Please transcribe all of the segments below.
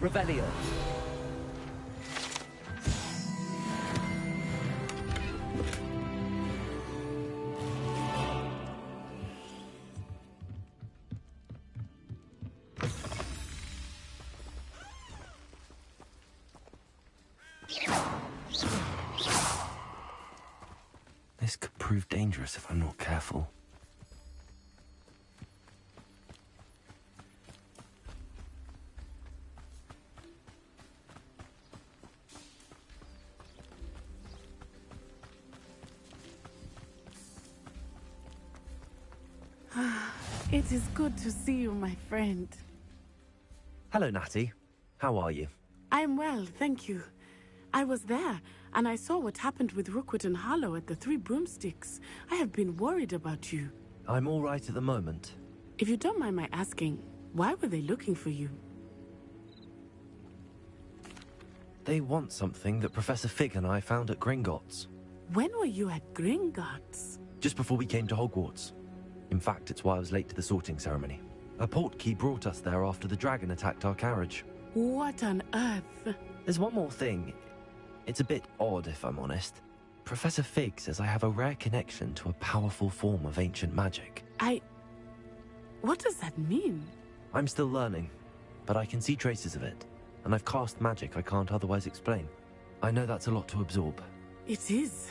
Revelio. This could prove dangerous if I'm not careful. It is good to see you, my friend. Hello, Natty. How are you? I'm well, thank you. I was there, and I saw what happened with Rookwood and Harlow at the Three Broomsticks. I have been worried about you. I'm all right at the moment. If you don't mind my asking, why were they looking for you? They want something that Professor Fig and I found at Gringotts. When were you at Gringotts? Just before we came to Hogwarts. In fact, it's why I was late to the sorting ceremony. A portkey brought us there after the dragon attacked our carriage. What on earth? There's one more thing. It's a bit odd, if I'm honest. Professor Fig says I have a rare connection to a powerful form of ancient magic. What does that mean? I'm still learning, but I can see traces of it. And I've cast magic I can't otherwise explain. I know that's a lot to absorb. It is.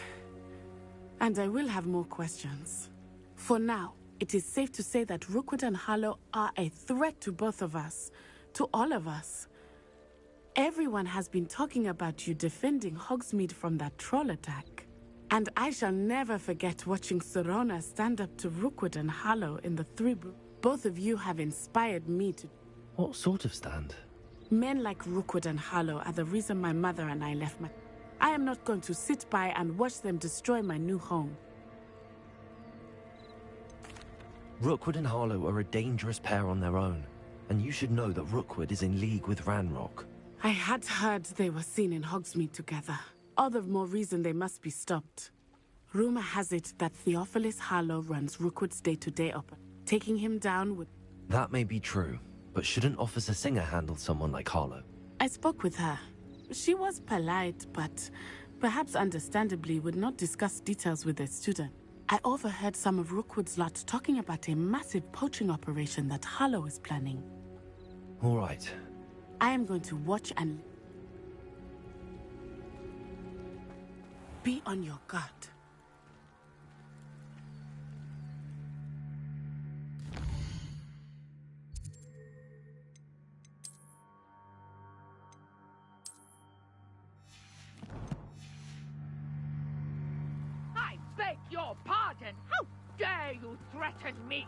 And I will have more questions. For now, it is safe to say that Rookwood and Harlow are a threat to both of us. To all of us. Everyone has been talking about you defending Hogsmeade from that troll attack. And I shall never forget watching Serona stand up to Rookwood and Harlow in the Both of you have inspired me to... What sort of stand? Men like Rookwood and Harlow are the reason my mother and I left my... I am not going to sit by and watch them destroy my new home. Rookwood and Harlow are a dangerous pair on their own. And you should know that Rookwood is in league with Ranrock. I had heard they were seen in Hogsmeade together. All the more reason they must be stopped. Rumor has it that Theophilus Harlow runs Rookwood's day-to-day op, taking him down would... That may be true, but shouldn't Officer Singer handle someone like Harlow? I spoke with her. She was polite, but perhaps understandably would not discuss details with a student. I overheard some of Rookwood's lot talking about a massive poaching operation that Harlow is planning. All right. I am going to watch and... be on your guard. I beg your pardon! How dare you threaten me?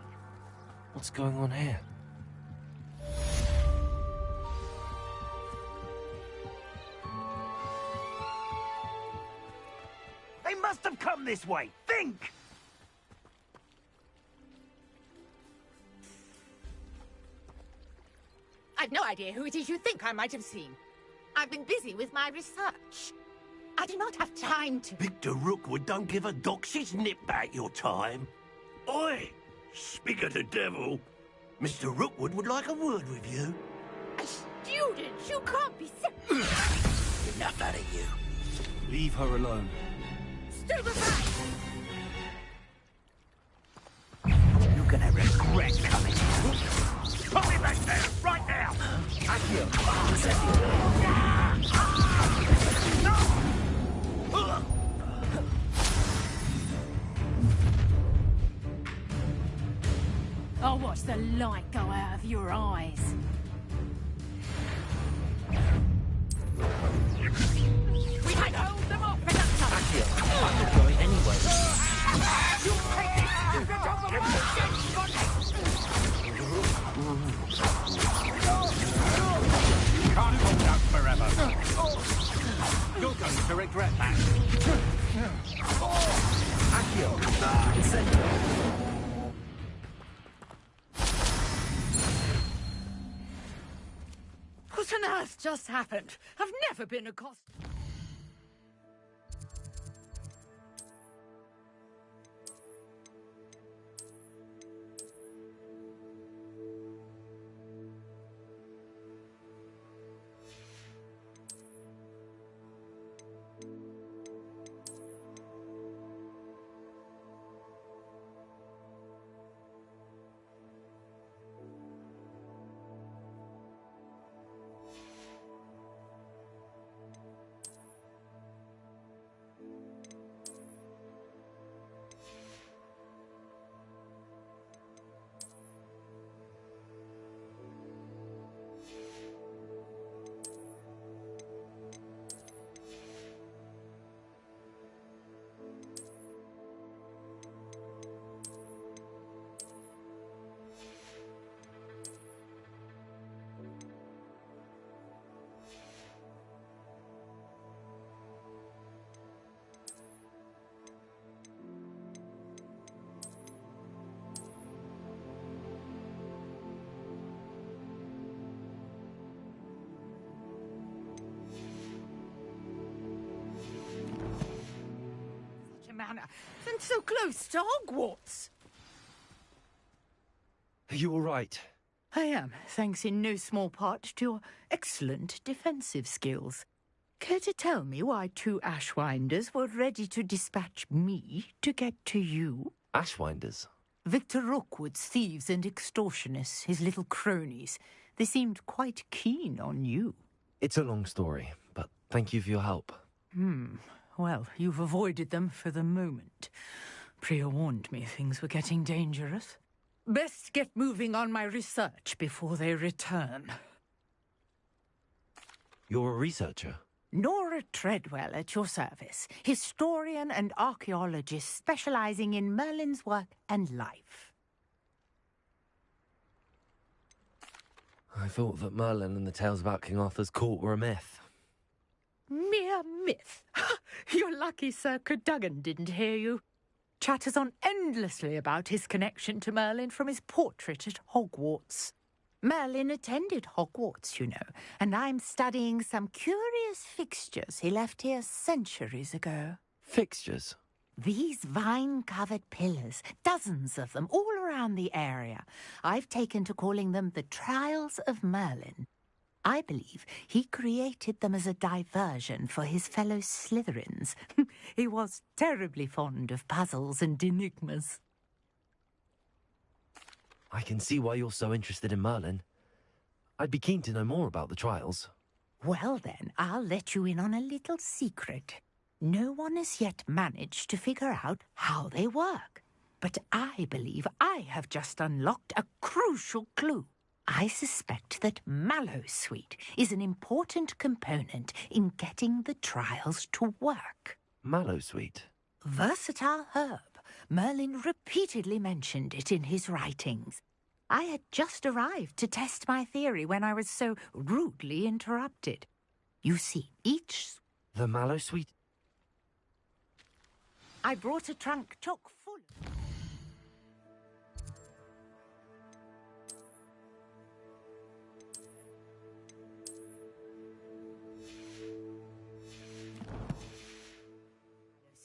What's going on here? They must have come this way! Think! I've no idea who it is you think I might have seen. I've been busy with my research. I do not have time to... Victor Rookwood don't give a doxy's nip back your time. Oi! Speak of the devil. Mr. Rookwood would like a word with you. A student! You can't be so... Enough out of you. Leave her alone. Stupefy! You're gonna regret coming. Put me back there, right now! Accio! I'll watch the light go out of your eyes. We can hold them off in that time! Accio, I'm not going anywhere. You take this student over my dead body! Can't hold out forever. You're going to regret that. Accio, incendio. What on earth just happened? I've never been accosted. manor, and so close to Hogwarts. Are you all right? I am, thanks in no small part to your excellent defensive skills. Care to tell me why 2 Ashwinders were ready to dispatch me to get to you? Ashwinders? Victor Rookwood's thieves and extortionists, his little cronies. They seemed quite keen on you. It's a long story, but thank you for your help. Well, you've avoided them for the moment. Priya warned me things were getting dangerous. Best get moving on my research before they return. You're a researcher? Nora Treadwell at your service, historian and archaeologist specializing in Merlin's work and life. I thought that Merlin and the tales about King Arthur's court were a myth. Mere myth. You're lucky Sir Cadogan didn't hear you. Chatters on endlessly about his connection to Merlin from his portrait at Hogwarts. Merlin attended Hogwarts, you know, and I'm studying some curious fixtures he left here centuries ago. Fixtures? These vine-covered pillars, dozens of them, all around the area. I've taken to calling them the Trials of Merlin. I believe he created them as a diversion for his fellow Slytherins. He was terribly fond of puzzles and enigmas. I can see why you're so interested in Merlin. I'd be keen to know more about the trials. Well then, I'll let you in on a little secret. No one has yet managed to figure out how they work. But I believe I have just unlocked a crucial clue. I suspect that Mallowsweet is an important component in getting the trials to work. Mallowsweet? Versatile herb. Merlin repeatedly mentioned it in his writings. I had just arrived to test my theory when I was so rudely interrupted. You see, each... The Mallowsweet? I brought a trunk chock full.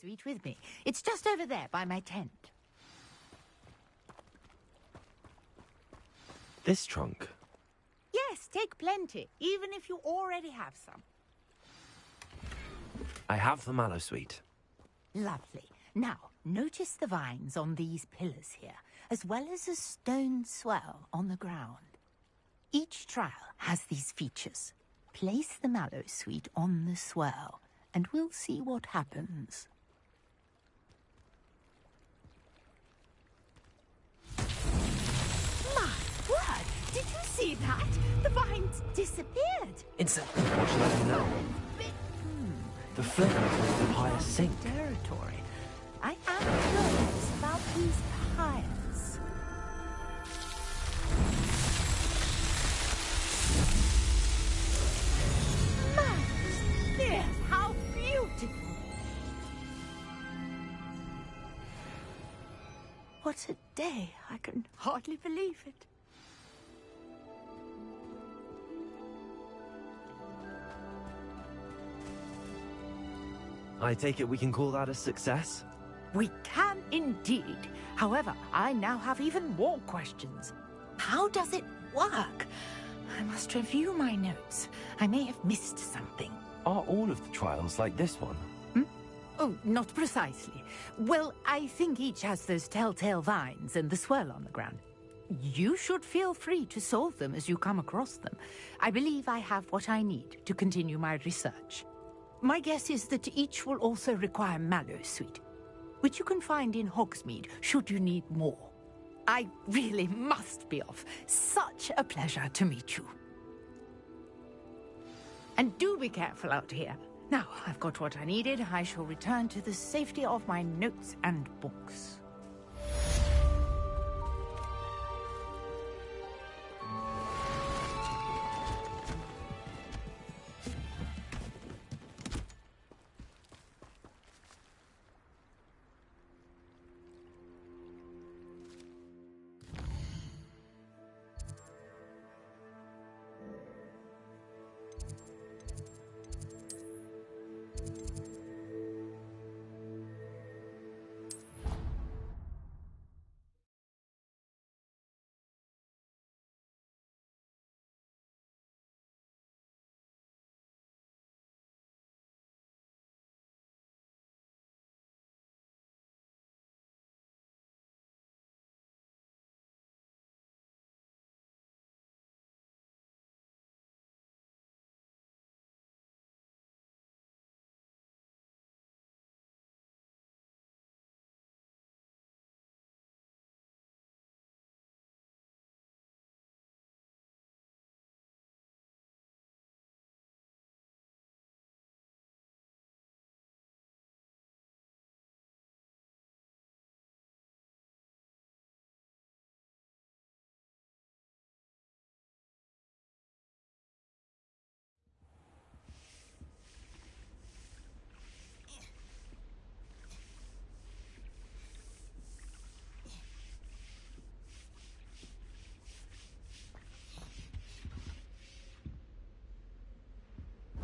Sweet with me. It's just over there by my tent. This trunk? Yes, take plenty, even if you already have some. I have the Mallowsweet. Lovely. Now, notice the vines on these pillars here, as well as a stone swell on the ground. Each trial has these features. Place the Mallowsweet on the swell, and we'll see what happens. My word! Did you see that? The vines disappeared. What should I do now? The flames of the pyre sink. Territory. I am curious about these pyres. Magnus, yes, how beautiful! What a day! I can hardly believe it. I take it we can call that a success? We can indeed. However, I now have even more questions. How does it work? I must review my notes. I may have missed something. Are all of the trials like this one? Oh, not precisely. Well, I think each has those telltale vines and the swirl on the ground. You should feel free to solve them as you come across them. I believe I have what I need to continue my research. My guess is that each will also require Mallowsweet, which you can find in Hogsmeade should you need more. I really must be off. Such a pleasure to meet you. And do be careful out here. Now, I've got what I needed. I shall return to the safety of my notes and books.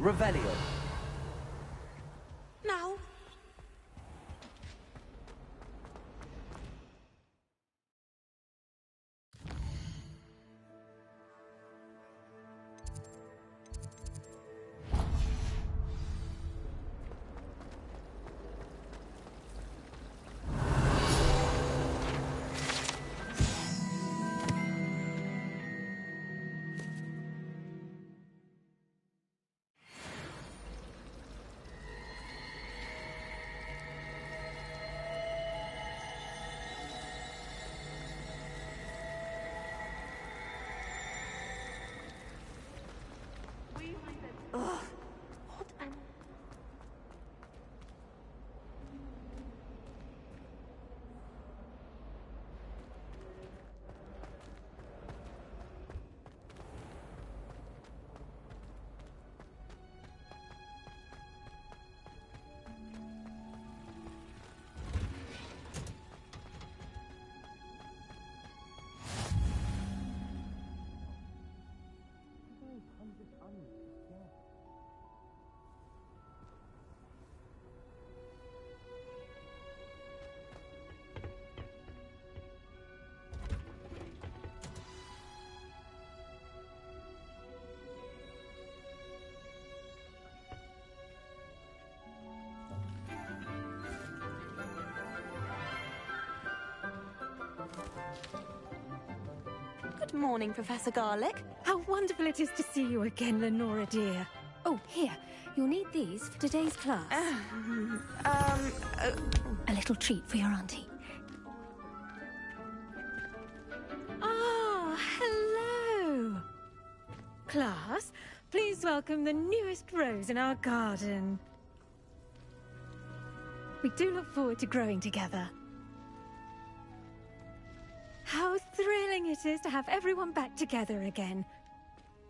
Revelio. Now. Good morning, Professor Garlick. How wonderful it is to see you again, Lenora dear. Oh, here. You'll need these for today's class. A little treat for your auntie. Ah, hello. Class, please welcome the newest rose in our garden. We do look forward to growing together. How thrilling it is to have everyone back together again.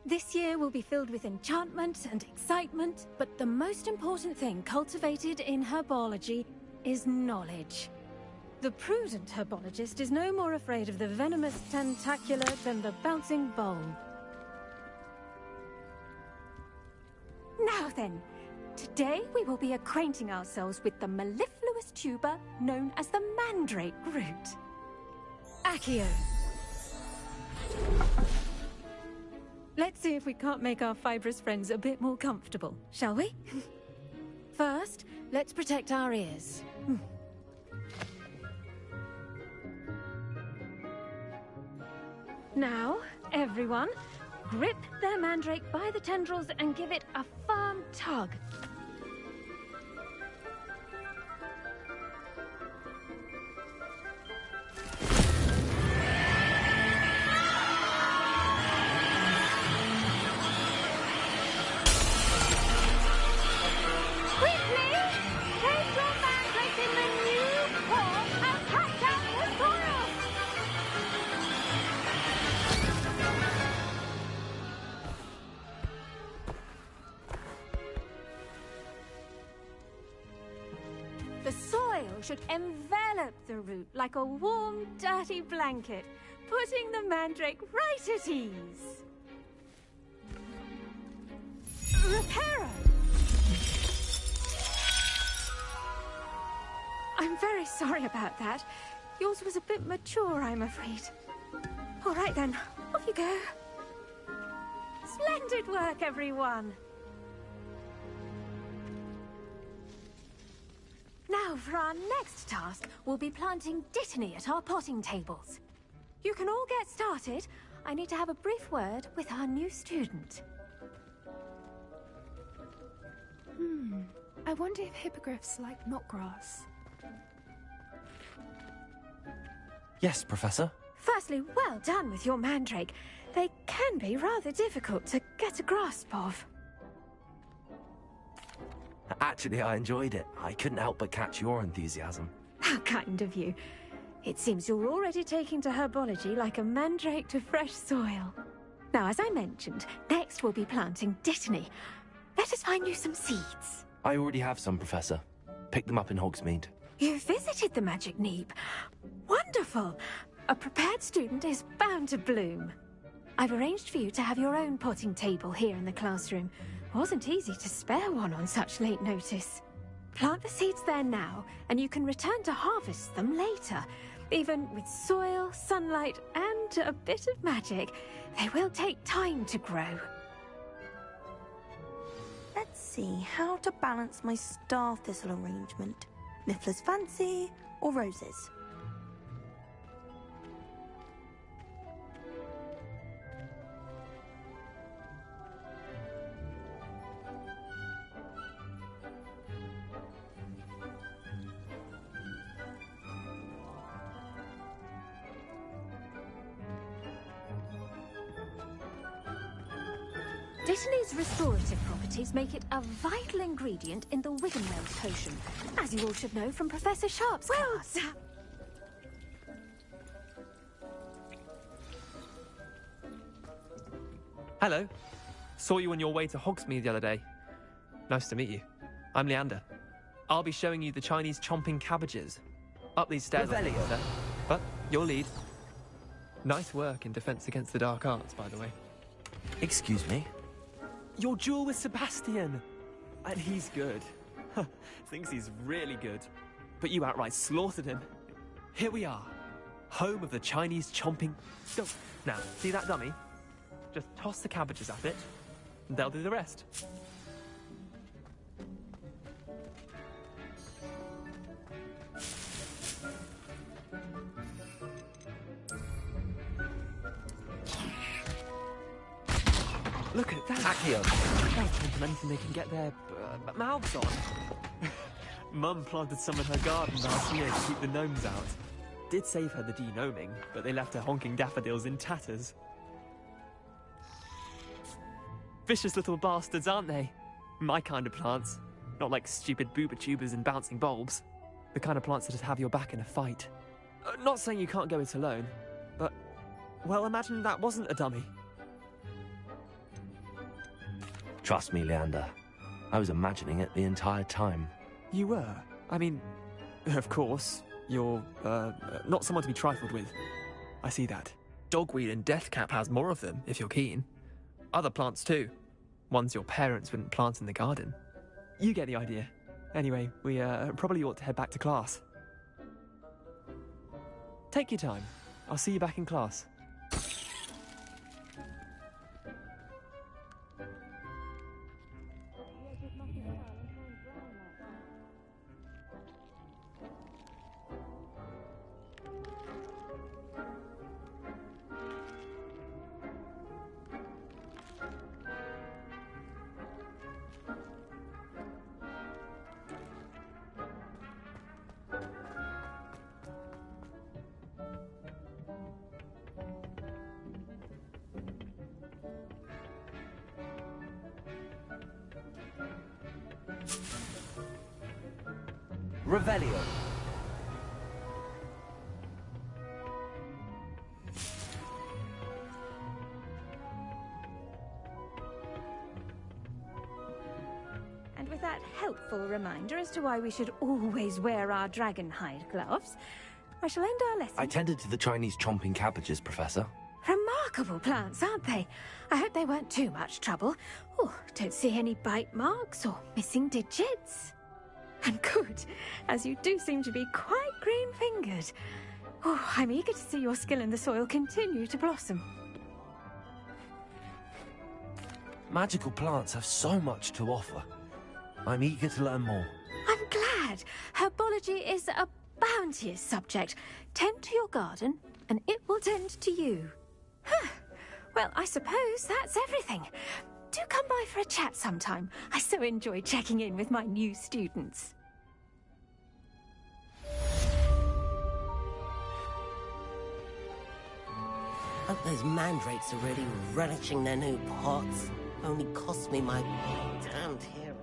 This year will be filled with enchantment and excitement, but the most important thing cultivated in herbology is knowledge. The prudent herbologist is no more afraid of the venomous tentacula than the bouncing bulb. Now then, today we will be acquainting ourselves with the mellifluous tuber known as the mandrake root. Accio. Let's see if we can't make our fibrous friends a bit more comfortable, shall we? First, let's protect our ears. Now, everyone, grip their mandrake by the tendrils and give it a firm tug. The soil should envelop the root like a warm, dirty blanket, putting the mandrake right at ease. Reparo! I'm very sorry about that. Yours was a bit mature, I'm afraid. All right then, off you go. Splendid work, everyone! Now, for our next task, we'll be planting dittany at our potting tables. You can all get started. I need to have a brief word with our new student. I wonder if hippogriffs like knotgrass. Yes, Professor. Firstly, well done with your mandrake. They can be rather difficult to get a grasp of. Actually, I enjoyed it. I couldn't help but catch your enthusiasm. How kind of you. It seems you're already taking to herbology like a mandrake to fresh soil. Now, as I mentioned, next we'll be planting dittany. Let us find you some seeds. I already have some, Professor. Picked them up in Hogsmeade. You visited the Magic Neep. Wonderful! A prepared student is bound to bloom. I've arranged for you to have your own potting table here in the classroom. Wasn't easy to spare one on such late notice. Plant the seeds there now, and you can return to harvest them later. Even with soil, sunlight, and a bit of magic, they will take time to grow. Let's see how to balance my star thistle arrangement. Niffler's fancy or roses? Dittany's restorative properties make it a vital ingredient in the Wiggenweld potion, as you all should know from Professor Sharp's class. Hello. Saw you on your way to Hogsmeade the other day. Nice to meet you. I'm Leander. I'll be showing you the Chinese chomping cabbages. Up these stairs, I think, sir. But your lead. Nice work in Defense Against the Dark Arts, by the way. Excuse me? Your duel with Sebastian! And he's good. Thinks he's really good. But you outright slaughtered him. Here we are. Home of the Chinese chomping... Go. Now, see that dummy? Just toss the cabbages at it, and they'll do the rest. Look at that! Accio! They'll taunt them anything they can get their mouths on. Mum planted some in her garden last year to keep the gnomes out. Did save her the de-gnoming, but they left her honking daffodils in tatters. Vicious little bastards, aren't they? My kind of plants. Not like stupid booba tubers and bouncing bulbs. The kind of plants that just have your back in a fight. Not saying you can't go it alone, but... well, imagine that wasn't a dummy. Trust me, Leander. I was imagining it the entire time. You were? I mean, of course, you're, not someone to be trifled with. I see that. Dogweed and deathcap has more of them, if you're keen. Other plants too. Ones your parents wouldn't plant in the garden. You get the idea. Anyway, we probably ought to head back to class. Take your time. I'll see you back in class. Revelio. And with that helpful reminder as to why we should always wear our dragon hide gloves, I shall end our lesson. I tended to the Chinese chomping cabbages, Professor. Remarkable plants, aren't they? I hope they weren't too much trouble. Oh, don't see any bite marks or missing digits. And good, as you do seem to be quite green-fingered. Oh, I'm eager to see your skill in the soil continue to blossom. Magical plants have so much to offer. I'm eager to learn more. I'm glad. Herbology is a bounteous subject. Tend to your garden, and it will tend to you. Huh. Well, I suppose that's everything. Do come by for a chat sometime. I so enjoy checking in with my new students. Hope those mandrakes are really relishing their new pots. Only cost me my damned hearing.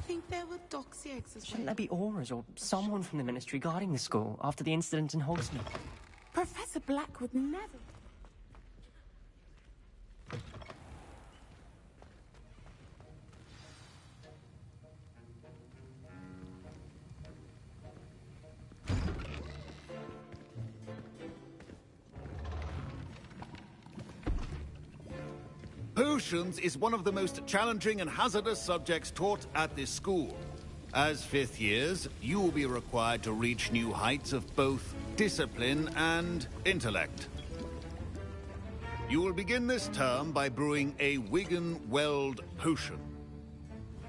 think there were doxy exercises. Shouldn't there be auras or someone from the Ministry guarding the school after the incident in Hogsmeade? Professor Black would never... Potions is one of the most challenging and hazardous subjects taught at this school. As fifth years, you will be required to reach new heights of both discipline and intellect. You will begin this term by brewing a Wigan-Weld potion.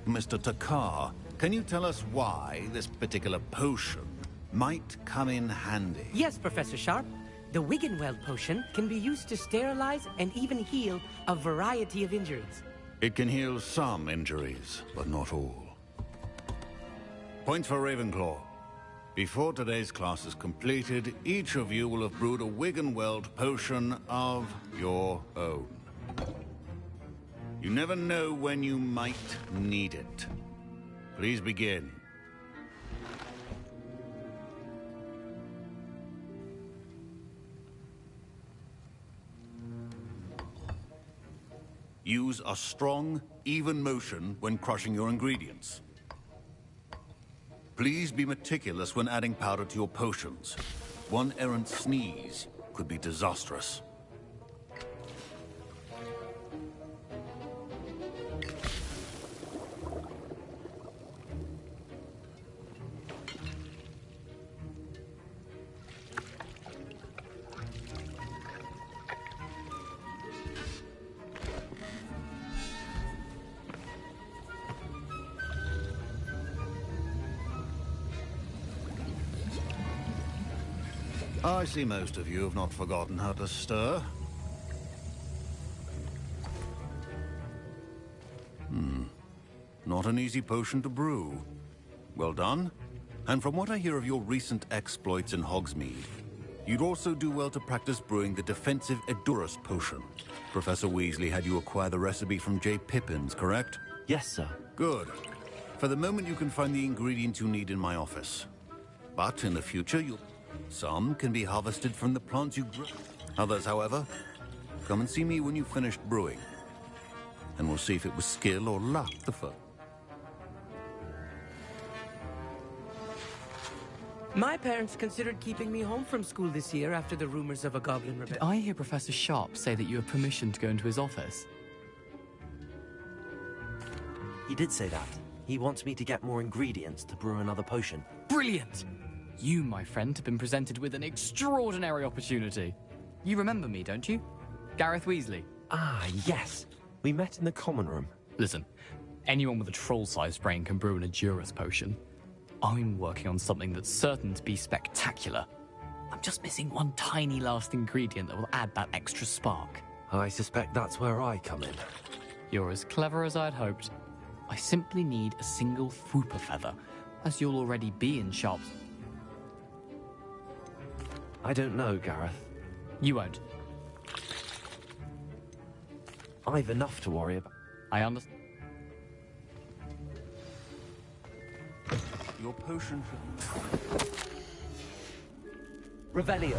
Mr. Takar, can you tell us why this particular potion might come in handy? Yes, Professor Sharp. The Wigan-Weld potion can be used to sterilize and even heal a variety of injuries. It can heal some injuries, but not all. Points for Ravenclaw. Before today's class is completed, each of you will have brewed a Wigan-Weld potion of your own. You never know when you might need it. Please begin. Use a strong, even motion when crushing your ingredients. Please be meticulous when adding powder to your potions. One errant sneeze could be disastrous. I see most of you have not forgotten how to stir. Not an easy potion to brew. Well done. And from what I hear of your recent exploits in Hogsmeade, you'd also do well to practice brewing the defensive Edurus potion. Professor Weasley had you acquire the recipe from J. Pippins, correct? Yes, sir. Good. For the moment, you can find the ingredients you need in my office. But in the future, some can be harvested from the plants you grow. Others, however, come and see me when you've finished brewing. And we'll see if it was skill or luck the first. My parents considered keeping me home from school this year after the rumors of a goblin rebellion. Did I hear Professor Sharp say that you have permission to go into his office? He did say that. He wants me to get more ingredients to brew another potion. Brilliant! You, my friend, have been presented with an extraordinary opportunity. You remember me, don't you? Gareth Weasley. Ah, yes. We met in the common room. Listen, anyone with a troll-sized brain can brew an Edurus potion. I'm working on something that's certain to be spectacular. I'm just missing one tiny last ingredient that will add that extra spark. I suspect that's where I come in. You're as clever as I'd hoped. I simply need a single Fwooper feather, as you'll already be in Sharp's... I don't know, Gareth. You won't. I've enough to worry about. I understand. Your potion should... Revelio.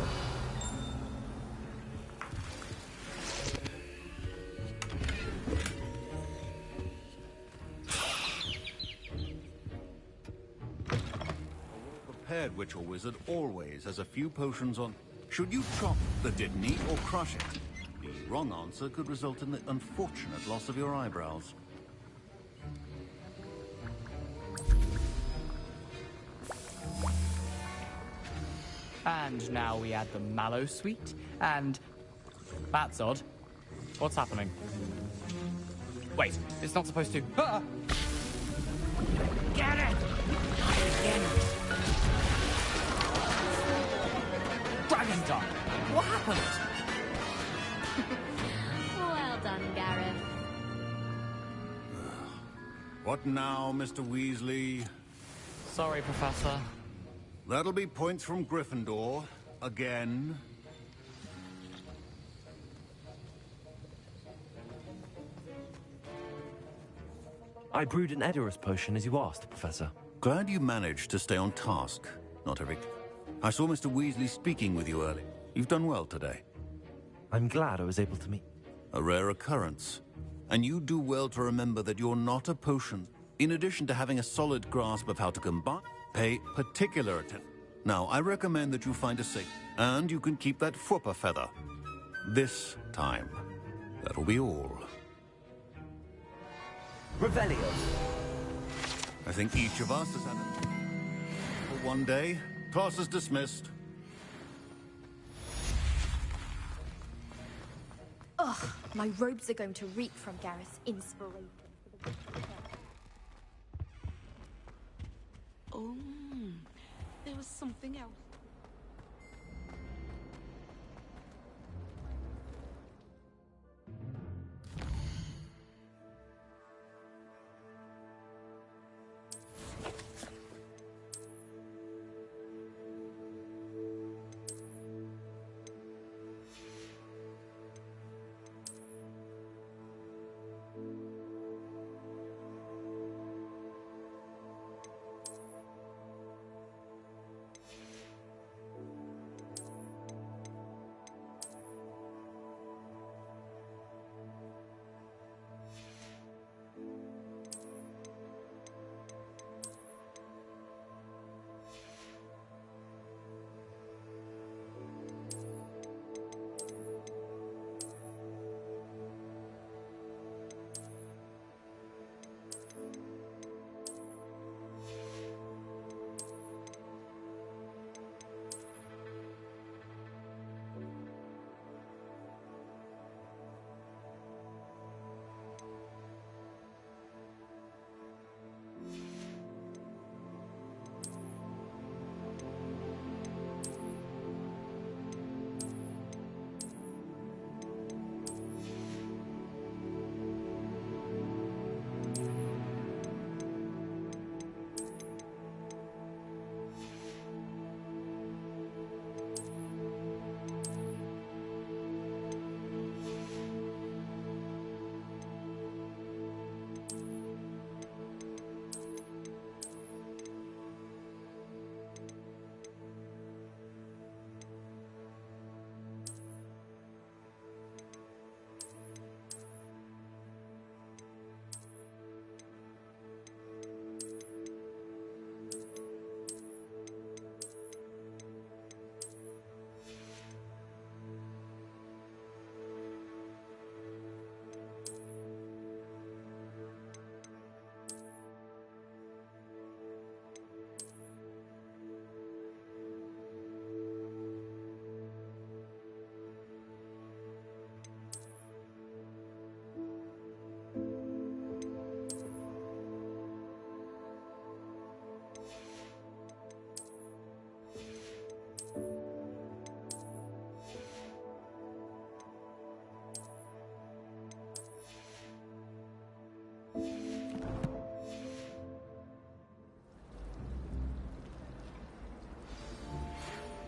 Prepared witch or wizard always has a few potions on. Should you chop the Didney or crush it? The wrong answer could result in the unfortunate loss of your eyebrows. And now we add the mallow sweet, and... That's odd. What's happening? Wait, it's not supposed to... Ah! Get it! Dragon Dart! What happened? Well done, Gareth. What now, Mr. Weasley? Sorry, Professor. That'll be points from Gryffindor. Again. I brewed an Edorus potion as you asked, Professor. Glad you managed to stay on task, not Eric. I saw Mr. Weasley speaking with you earlier. You've done well today. I'm glad I was able to meet... A rare occurrence. And you do well to remember that you're not a potion. In addition to having a solid grasp of how to combine, pay particular attention. Now, I recommend that you find a safe, and you can keep that Fwooper feather. This time. That'll be all. Revelio. I think each of us has had it. For one day, class is dismissed. Ugh, my robes are going to reek from Gareth's inspiration. Oh, there was something else.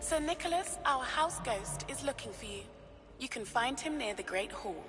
Sir Nicholas, our house ghost, is looking for you. You can find him near the Great Hall.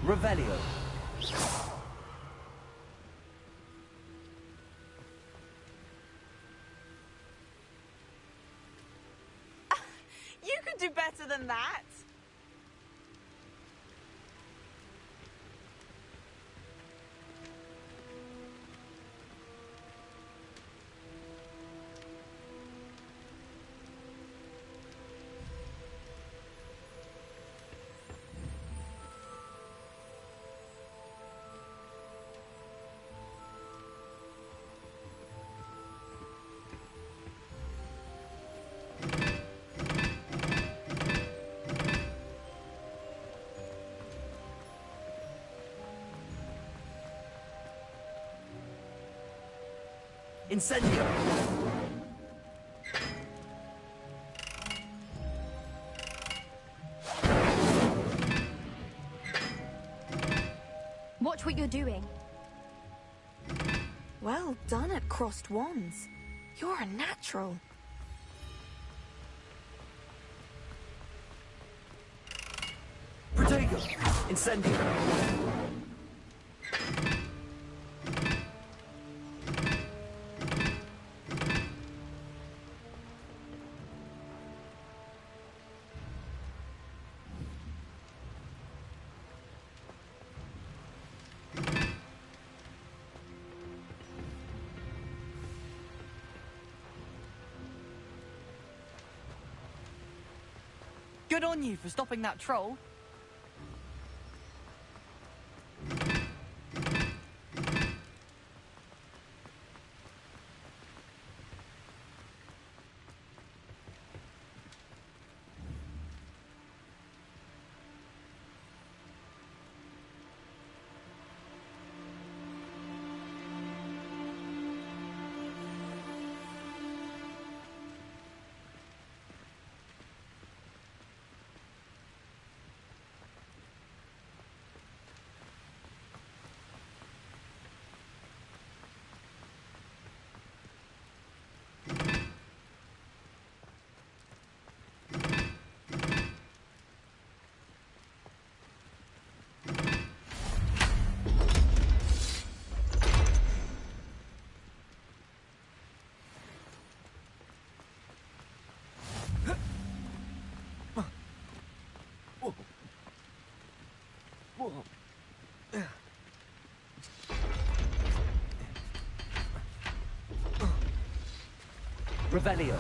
Revelio. You could do better than that. Incendio! Watch what you're doing. Well done at crossed wands. You're a natural. Protego! Incendio! Good on you for stopping that troll. Revelio.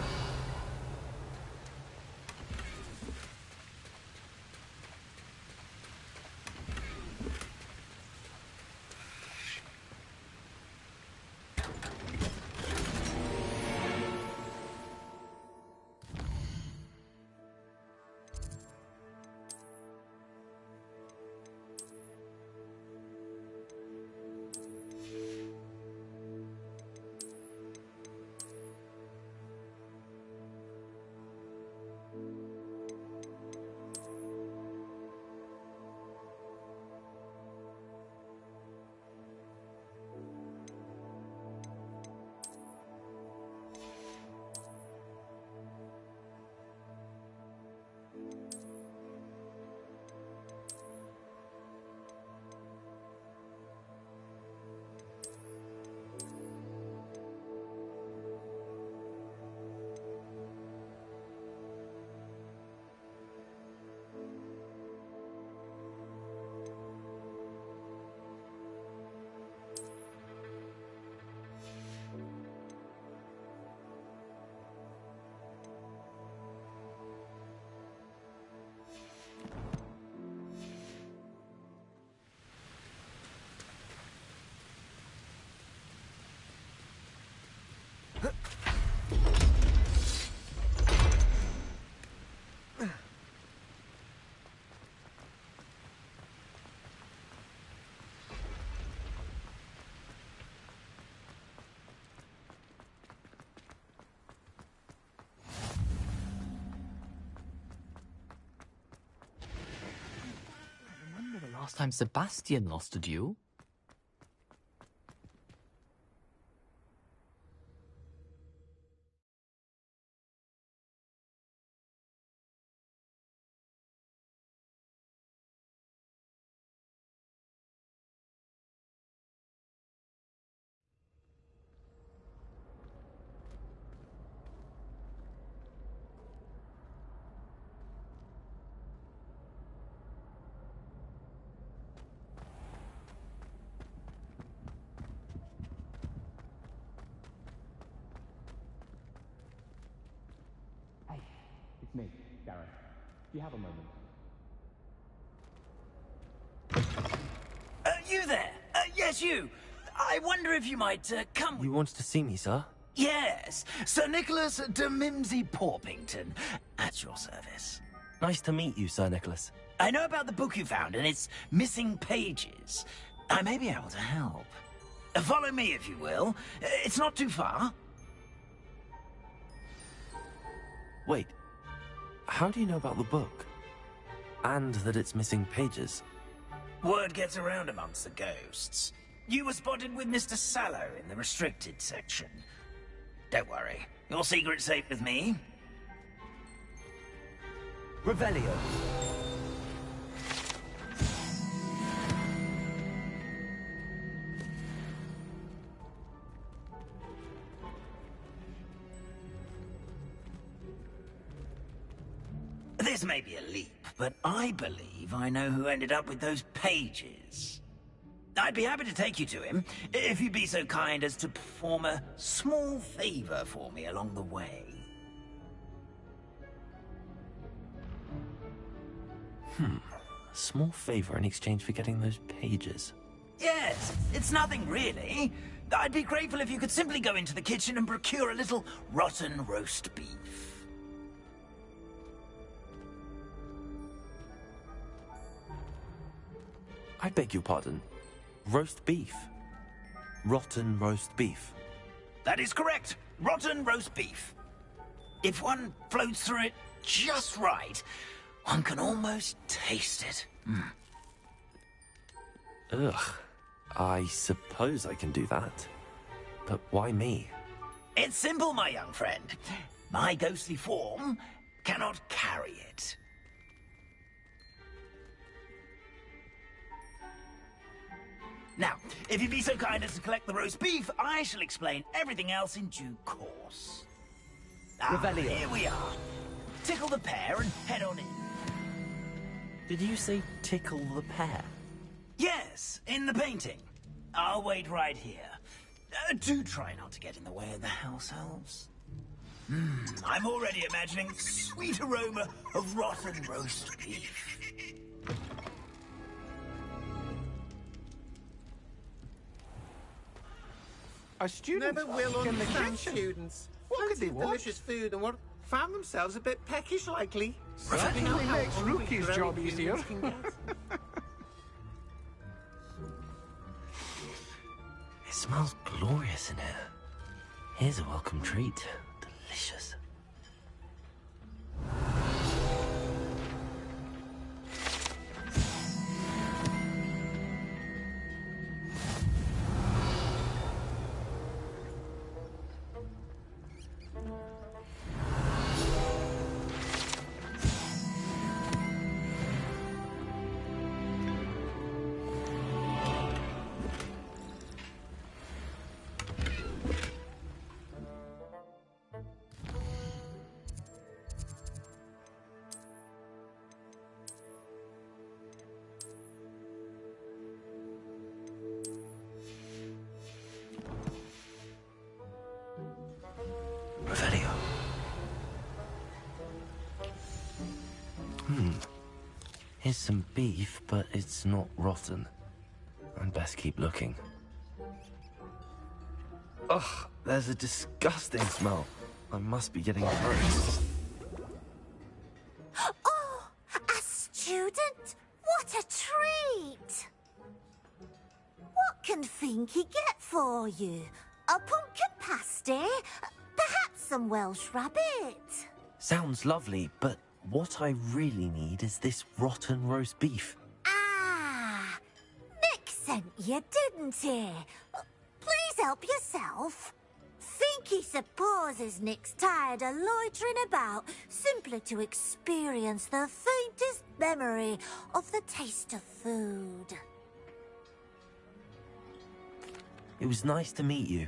Last time Sebastian lost a duel? It's me, Gareth. Do you have a moment? You there? Yes, you. I wonder if you might come with... You wanted to see me, sir? Yes, Sir Nicholas de Mimsy Porpington, at your service. Nice to meet you, Sir Nicholas. I know about the book you found and its missing pages. I may be able to help. Follow me, if you will. It's not too far. Wait, how do you know about the book? And that it's missing pages? Word gets around amongst the ghosts. You were spotted with Mr. Sallow in the restricted section. Don't worry, your secret's safe with me. Revelio. This may be a leap, but I believe I know who ended up with those pages. I'd be happy to take you to him, if you'd be so kind as to perform a small favor for me along the way. A small favor in exchange for getting those pages. Yes, it's nothing really. I'd be grateful if you could simply go into the kitchen and procure a little rotten roast beef. I beg your pardon. Roast beef. Rotten roast beef. That is correct. Rotten roast beef. If one floats through it just right, one can almost taste it. Ugh. I suppose I can do that. But why me? It's simple, my young friend. My ghostly form cannot carry it. Now, if you'd be so kind as to collect the roast beef, I shall explain everything else in due course. Revelio. Here we are. Tickle the pear and head on in. Did you say tickle the pear? Yes, in the painting. I'll wait right here. Do try not to get in the way of the house elves. I'm already imagining the sweet aroma of rotten roast beef. Our students never will in the understand kitchen. students. What could they Plenty of want? delicious food and what found themselves a bit peckish likely. Certainly makes Rookie's job easier. It smells glorious in here. Here's a welcome treat. Delicious. Revelio. Here's some beef, but it's not rotten. I'd best keep looking. Ugh, there's a disgusting smell. I must be getting gross. Oh, a student? What a treat! What can Finky get for you? A pumpkin pasty? Perhaps some Welsh rabbit? Sounds lovely, but what I really need is this rotten roast beef. Ah, Nick sent you, didn't he? Please help yourself. Finky supposes Nick's tired of loitering about simply to experience the faintest memory of the taste of food. It was nice to meet you.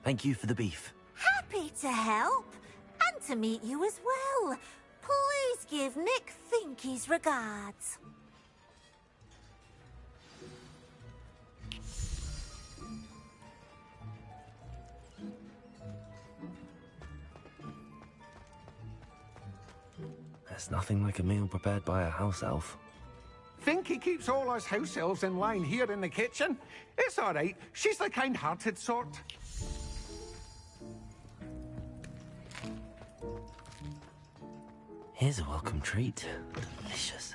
Thank you for the beef. Happy to help, and to meet you as well. Please give Nick Finky's regards. There's nothing like a meal prepared by a house elf. Finky keeps all us house elves in line here in the kitchen. It's all right. She's the kind-hearted sort. Here's a welcome treat. Delicious.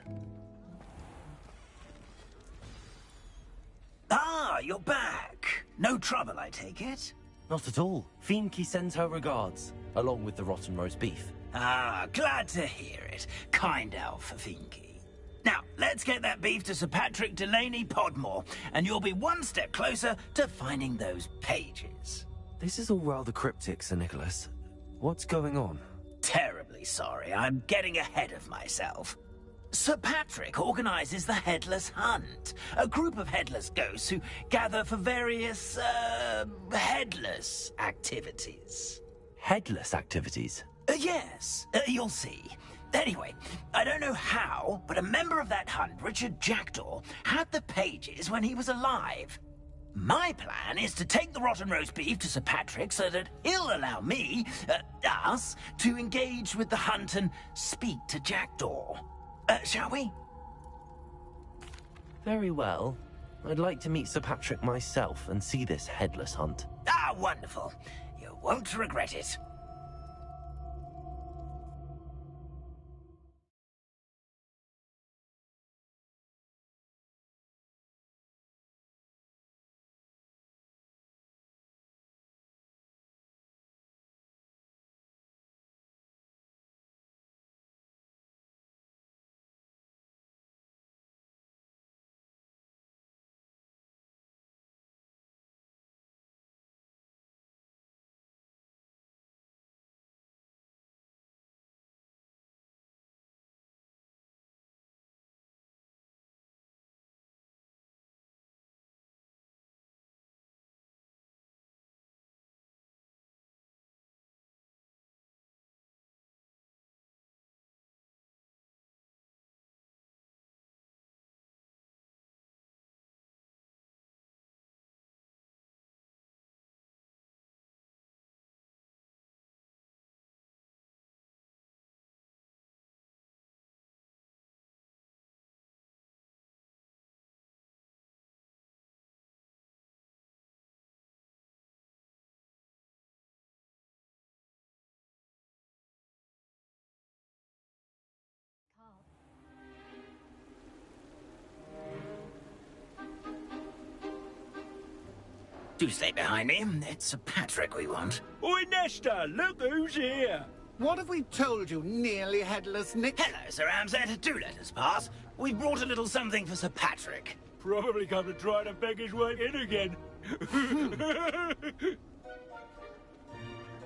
Ah, you're back. No trouble, I take it? Not at all. Finky sends her regards, along with the rotten roast beef. Ah, glad to hear it. Kind elf for Finky. Now, let's get that beef to Sir Patrick Delaney Podmore, and you'll be one step closer to finding those pages. This is all rather cryptic, Sir Nicholas. What's going on? Terribly sorry, I'm getting ahead of myself. Sir Patrick organizes the Headless Hunt, a group of headless ghosts who gather for various, headless activities. Headless activities? Yes, you'll see. Anyway, I don't know how, but a member of that hunt, Richard Jackdaw, had the pages when he was alive. My plan is to take the rotten roast beef to Sir Patrick so that he'll allow me, us, to engage with the hunt and speak to Jackdaw. Shall we? Very well. I'd like to meet Sir Patrick myself and see this headless hunt. Ah, wonderful. You won't regret it. Do stay behind me. It's Sir Patrick we want. Oi, Nesta, look who's here. What have we told you, nearly headless Nick? Hello, Sir Ramsed. Do let us pass. We brought a little something for Sir Patrick. Probably come to try to beg his way in again.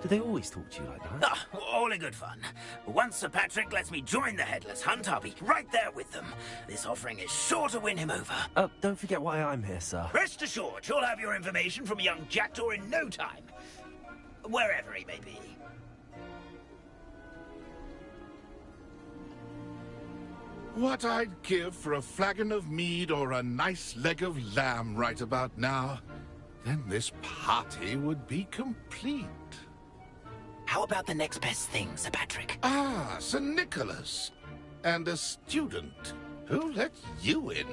Do they always talk to you like that? Ah, all in good fun. Once Sir Patrick lets me join the Headless Hunt, I'll be right there with them. This offering is sure to win him over. Don't forget why I'm here, sir. Rest assured, you'll have your information from young Jackdaw in no time. Wherever he may be. What I'd give for a flagon of mead or a nice leg of lamb right about now. Then this party would be complete. How about the next best thing, Sir Patrick? Ah, Sir Nicholas. And a student. Who let you in?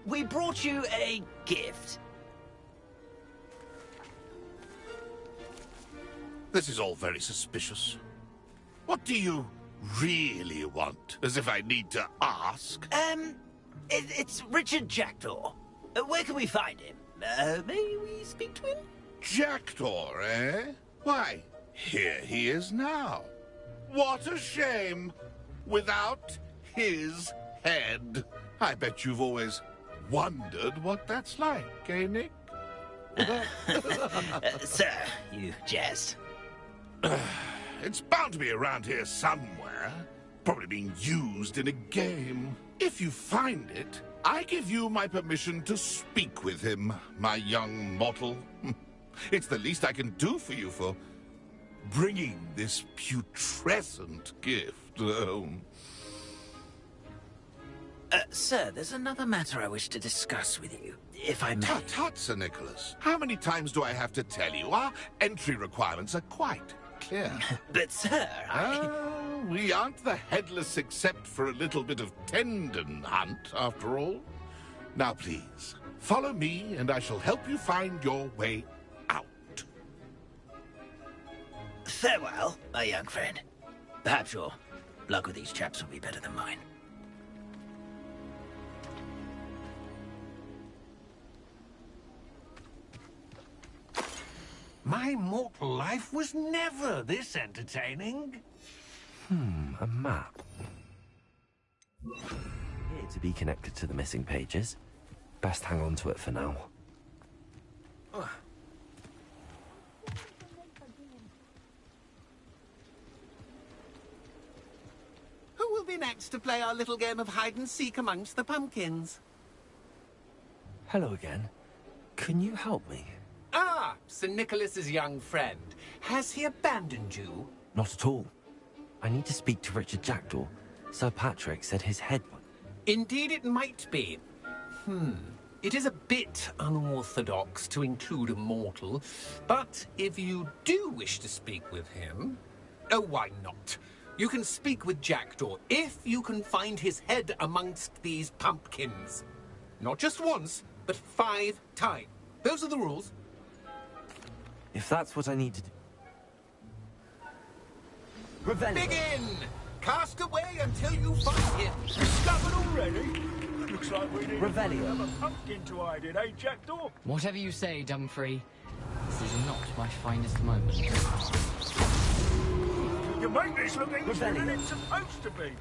We brought you a gift. This is all very suspicious. What do you really want? As if I need to ask. It's Richard Jackdaw. Where can we find him? May we speak to him? Jackdaw, eh? Why, here he is now. What a shame. Without his head. I bet you've always wondered what that's like, eh, Nick? Sir, you jest. It's bound to be around here somewhere. Probably being used in a game. If you find it, I give you my permission to speak with him, my young mortal. It's the least I can do for you for bringing this putrescent gift home. Sir, there's another matter I wish to discuss with you, if I may. Tut, tut, Sir Nicholas. How many times do I have to tell you? Our entry requirements are quite clear. But, sir, we aren't the headless except for a little bit of tendon hunt, after all. Now, please, follow me, and I shall help you find your way out. Farewell, my young friend. Perhaps your luck with these chaps will be better than mine. My mortal life was never this entertaining. A map. Here to be connected to the missing pages. Best hang on to it for now. Who will be next to play our little game of hide-and-seek amongst the pumpkins? Hello again. Can you help me? Ah, Sir Nicholas's young friend. Has he abandoned you? Not at all. I need to speak to Richard Jackdaw. Sir Patrick said his head... Indeed it might be. It is a bit unorthodox to include a mortal, but if you do wish to speak with him... Oh, why not? You can speak with Jackdaw if you can find his head amongst these pumpkins. Not just once, but 5 times. Those are the rules. If that's what I need to do... Revelio. Begin! Cast away until you find him. Discovered already? Looks like we need Revelio. a pumpkin to hide in, eh, Jackdaw? Whatever you say, Dumfrey. This is not my finest moment. You make this look easier than it's supposed to be.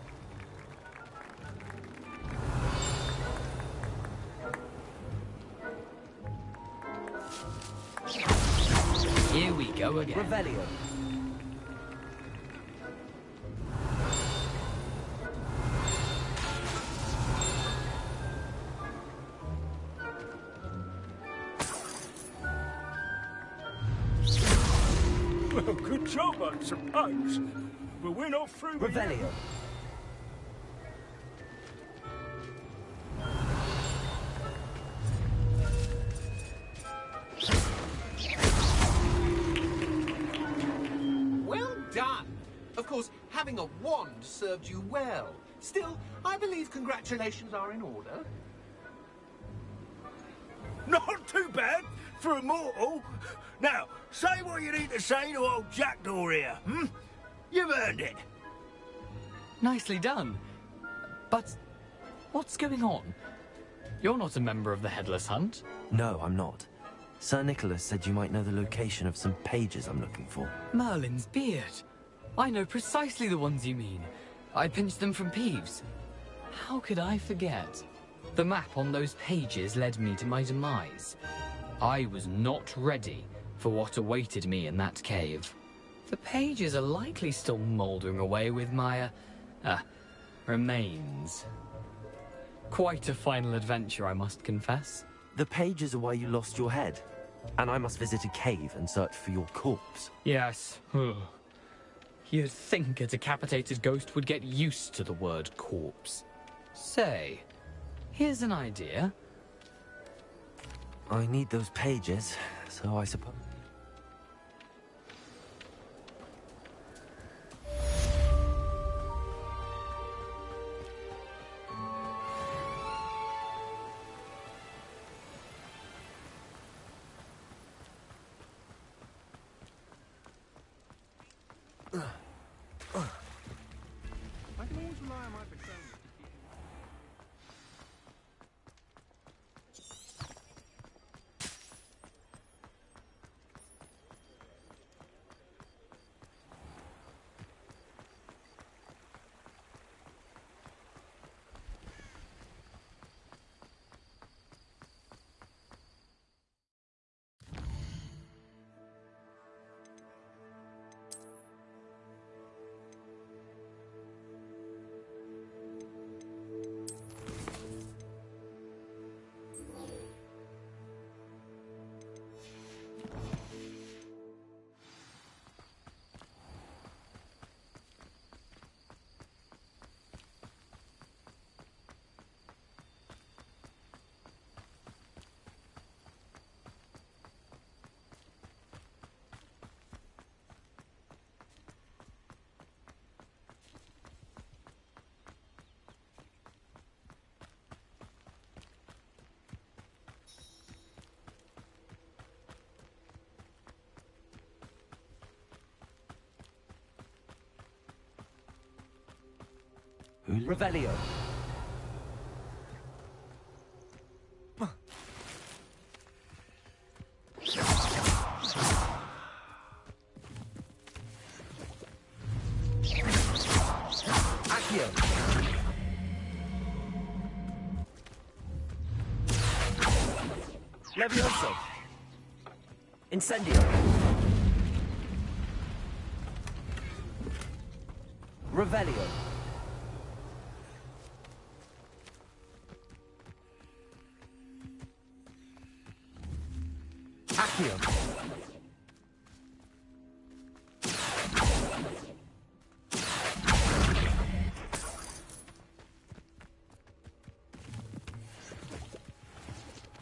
Here we go again. Revelio. Well, good job, I suppose. But we're not through with Revelio. you. Well done. Of course, having a wand served you well. Still, I believe congratulations are in order. Not too bad for a mortal. Now, say what you need to say to old Jackdaw here, You've earned it. Nicely done. But what's going on? You're not a member of the Headless Hunt. No, I'm not. Sir Nicholas said you might know the location of some pages I'm looking for. Merlin's beard. I know precisely the ones you mean. I pinched them from Peeves. How could I forget? The map on those pages led me to my demise. I was not ready for what awaited me in that cave. The pages are likely still mouldering away with my, remains. Quite a final adventure, I must confess. The pages are why you lost your head. And I must visit a cave and search for your corpse. Yes. You'd think a decapitated ghost would get used to the word corpse. Say, here's an idea. I need those pages, so I suppose... truly... Revelio. Accio. Levioso. Incendio. Revelio. Accio.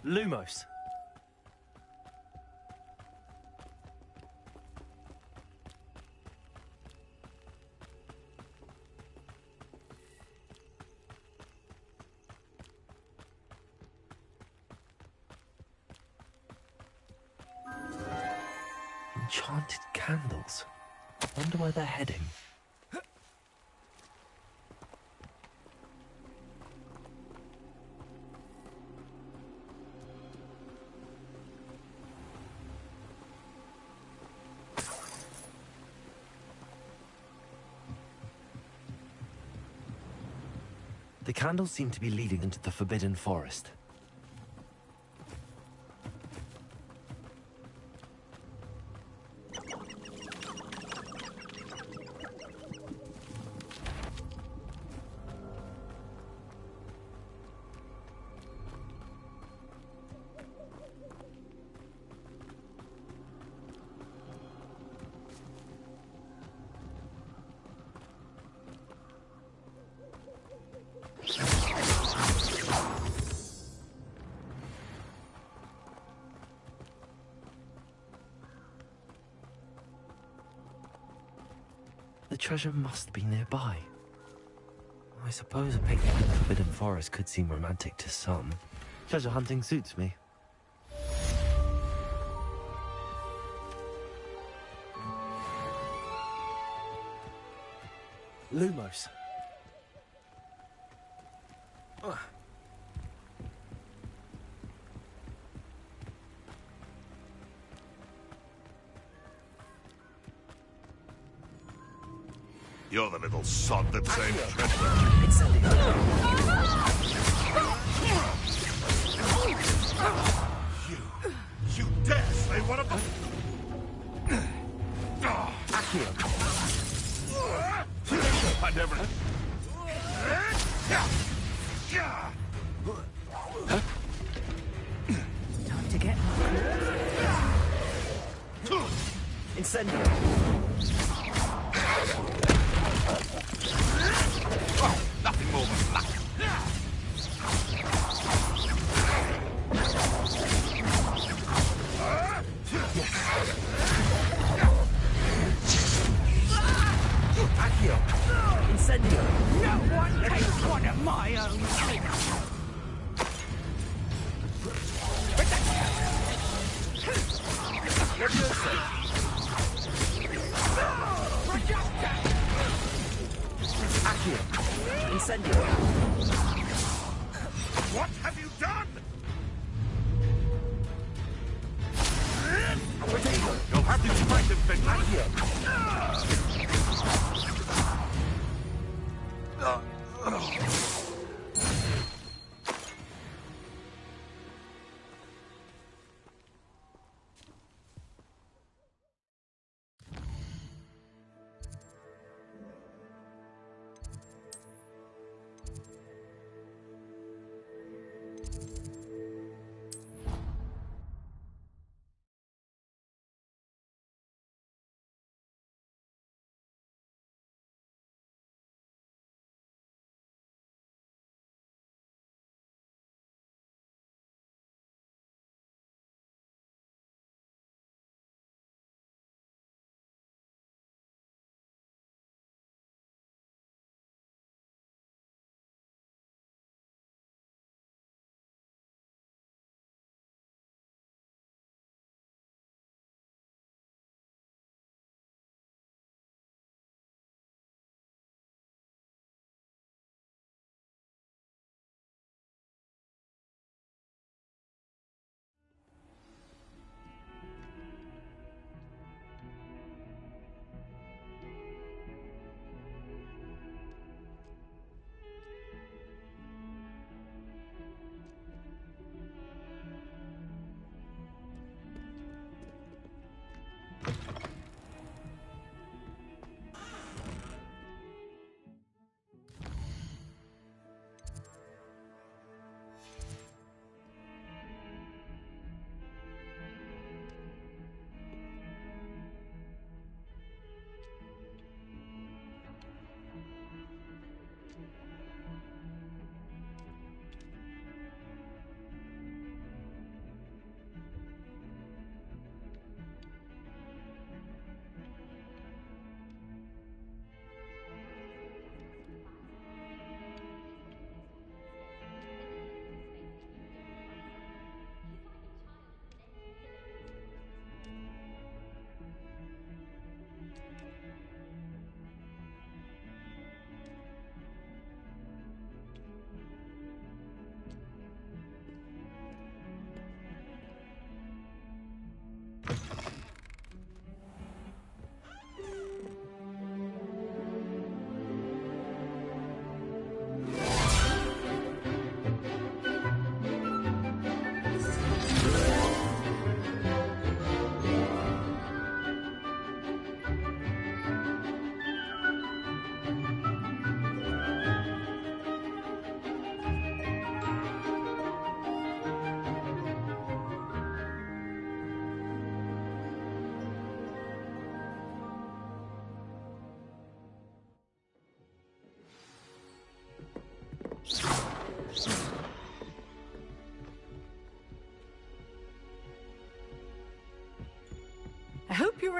Lumos. Enchanted candles. Wonder where they're heading. The candles seem to be leading into the Forbidden Forest. The treasure must be nearby. I suppose a picnic in the Forbidden Forest could seem romantic to some. Treasure hunting suits me. Lumos. You're the little sod that saved treasure. You dare say one of them? Accio. I never... Time to get Incendio. Oh, nothing more than luck. Accio. Incendio. No one takes one of my own. Accio. Incendio. What have you done? You'll have to fight him,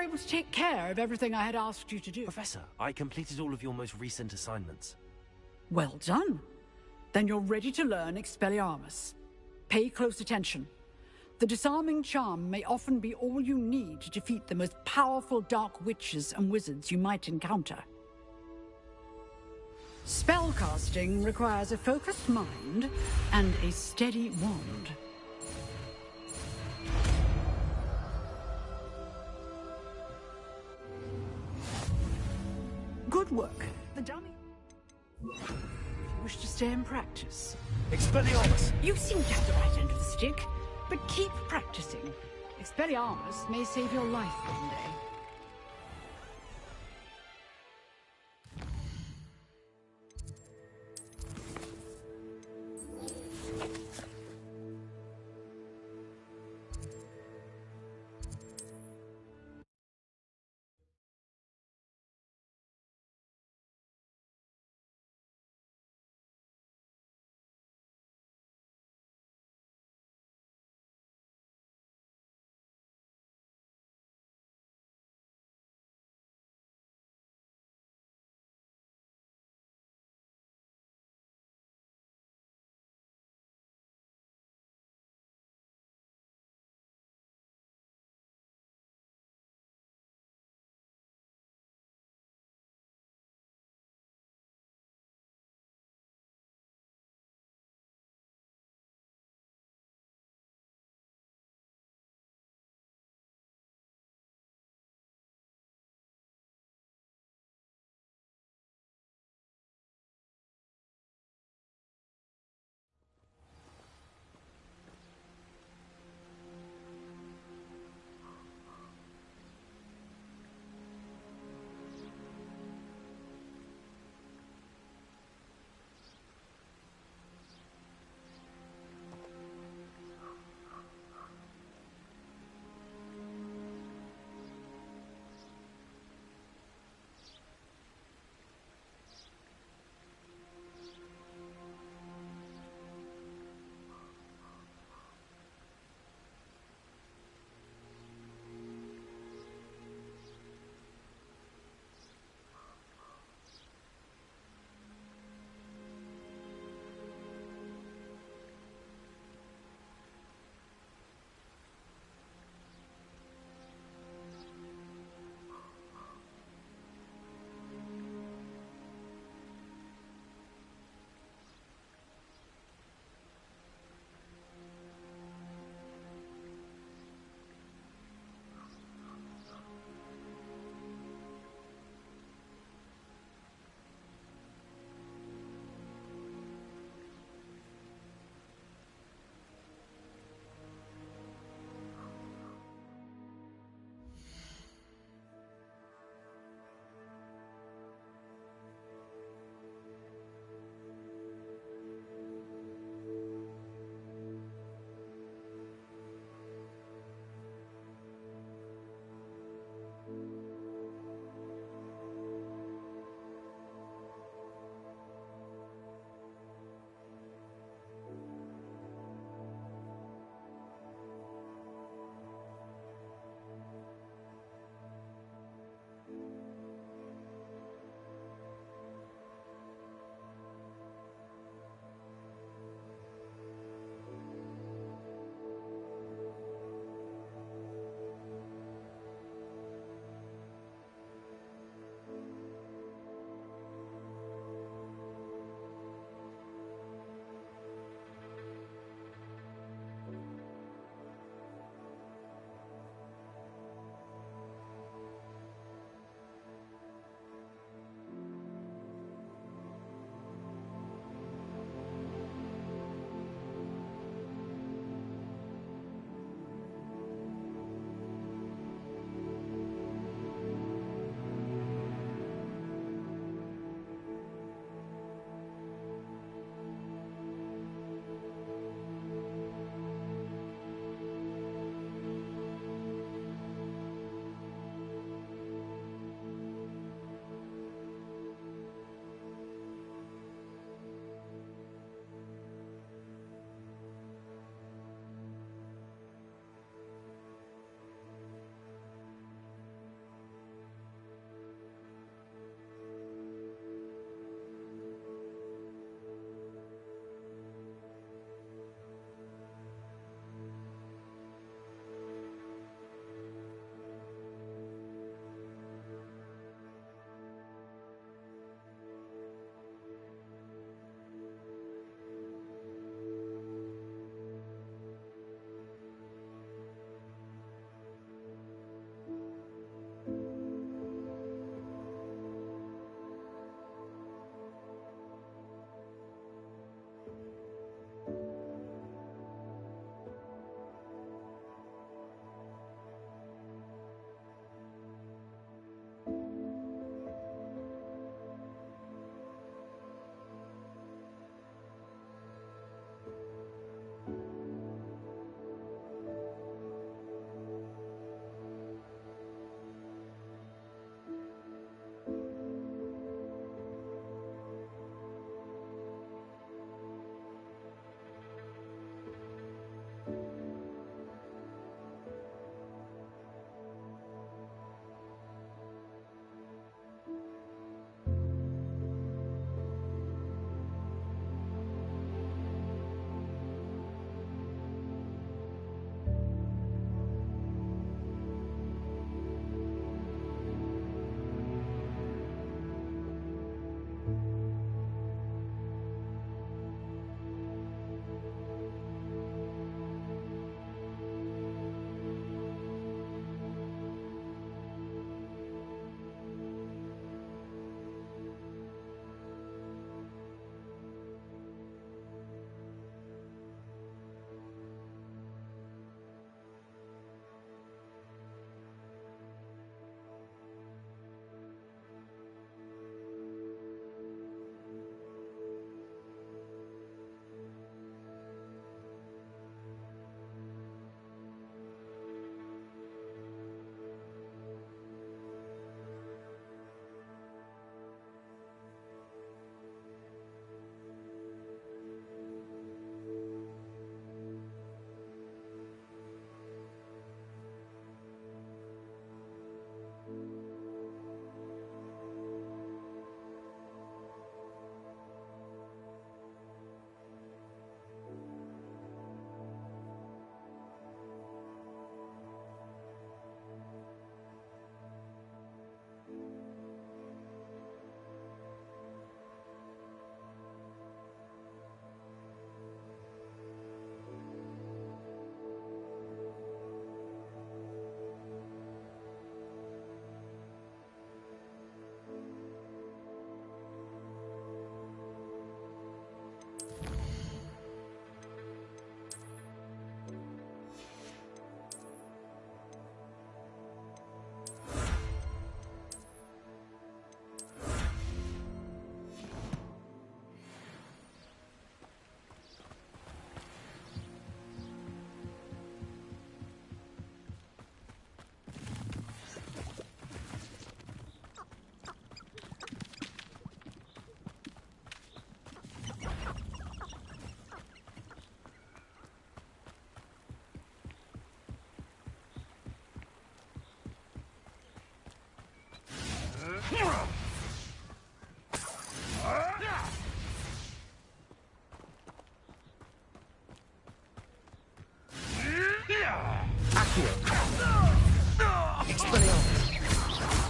able to take care of everything I had asked you to do? Professor, I completed all of your most recent assignments. Well done. Then you're ready to learn Expelliarmus. Pay close attention. The disarming charm may often be all you need to defeat the most powerful dark witches and wizards you might encounter. Spellcasting requires a focused mind and a steady wand. Good work. The dummy. If you wish to stay in practice. Expelliarmus! You seem to have the right end of the stick, but keep practicing. Expelliarmus may save your life one day.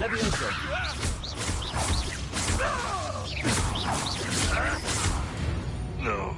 Levioso. No.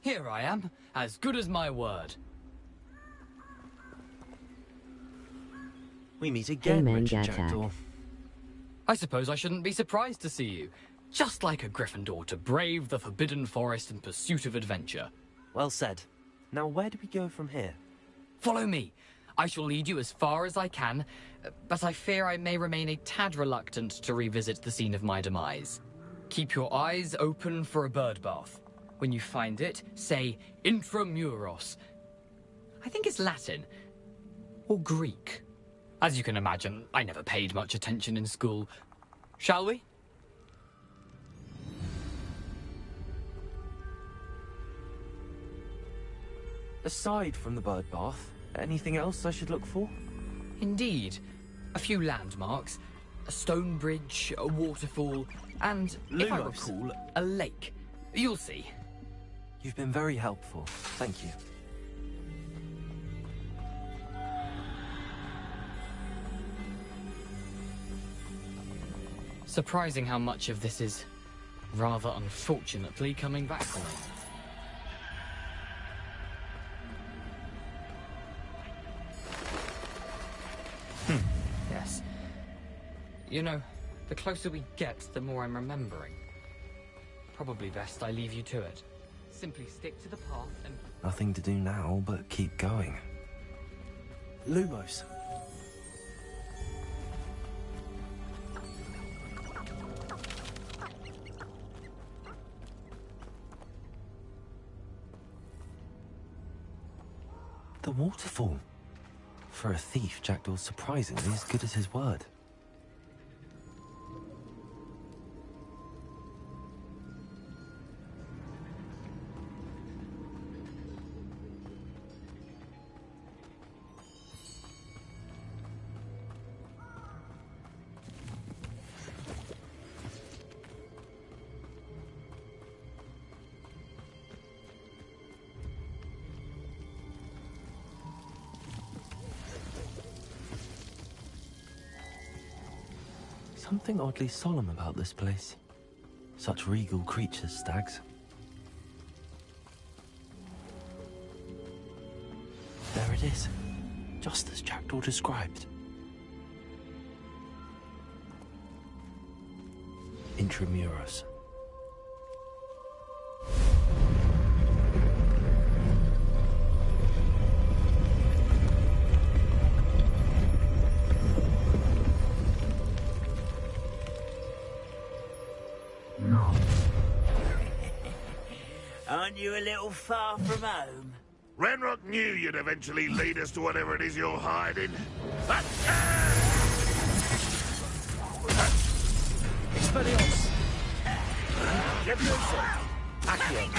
Here I am, as good as my word. We meet again, man, Richard Gatak. Jackdaw. I suppose I shouldn't be surprised to see you. Just like a Gryffindor to brave the Forbidden Forest in pursuit of adventure. Well said. Now where do we go from here? Follow me. I shall lead you as far as I can, but I fear I may remain a tad reluctant to revisit the scene of my demise. Keep your eyes open for a bird bath. When you find it, say Intramuros. I think it's Latin. Or Greek. As you can imagine, I never paid much attention in school. Shall we? Aside from the bird bath, anything else I should look for? Indeed. A few landmarks. A stone bridge, a waterfall, and, if I Lumos. recall, a lake. You'll see. You've been very helpful. Thank you. Surprising how much of this is, rather unfortunately, coming back to me. Yes. You know, the closer we get, the more I'm remembering. Probably best I leave you to it. Simply stick to the path and... Nothing to do now but keep going. Lumos. The waterfall. For a thief, Jackdaw's surprisingly as good as his word. Something oddly solemn about this place. Such regal creatures, stags. There it is, just as Jackdaw described. Intramuros. Aren't you a little far from home? Ranrock knew you'd eventually lead us to whatever it is you're hiding. Expelliarmus! Levioso! Accio!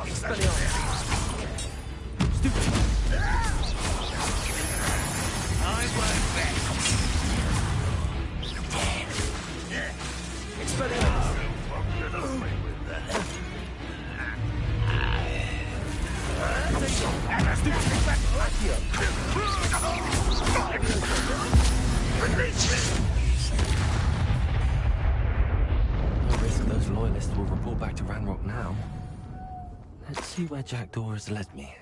Expelliarmus! I won't bet. Expelliarmus! No risk those loyalists will report back to Ranrock now. Let's see where Jackdaw has led me.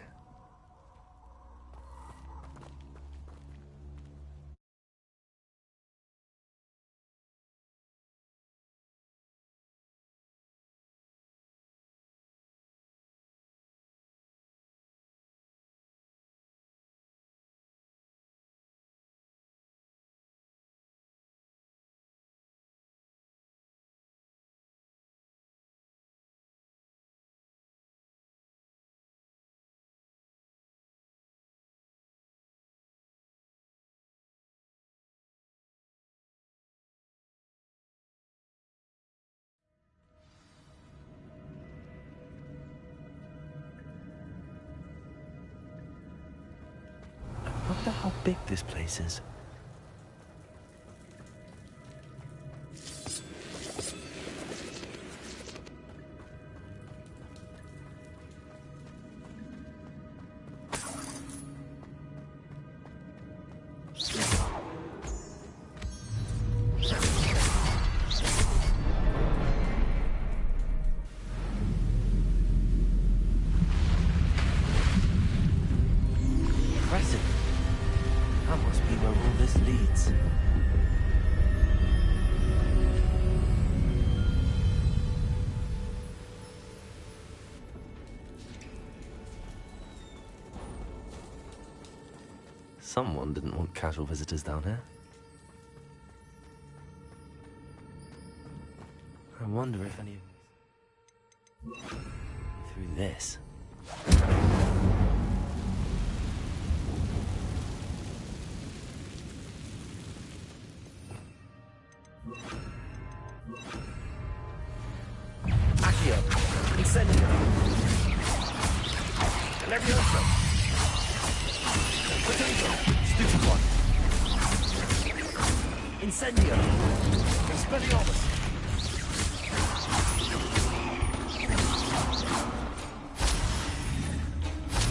how big this place is. Someone didn't want casual visitors down here. I wonder if any through this. Accio. Incendio. Levioso. Potato. Stupid one. Incendio. Expelliarmus.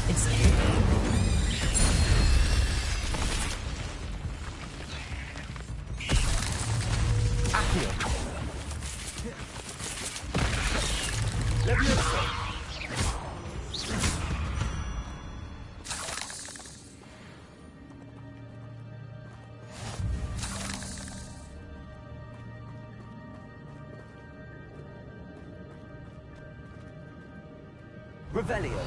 Incendio. Accio. Levioso. Revelio.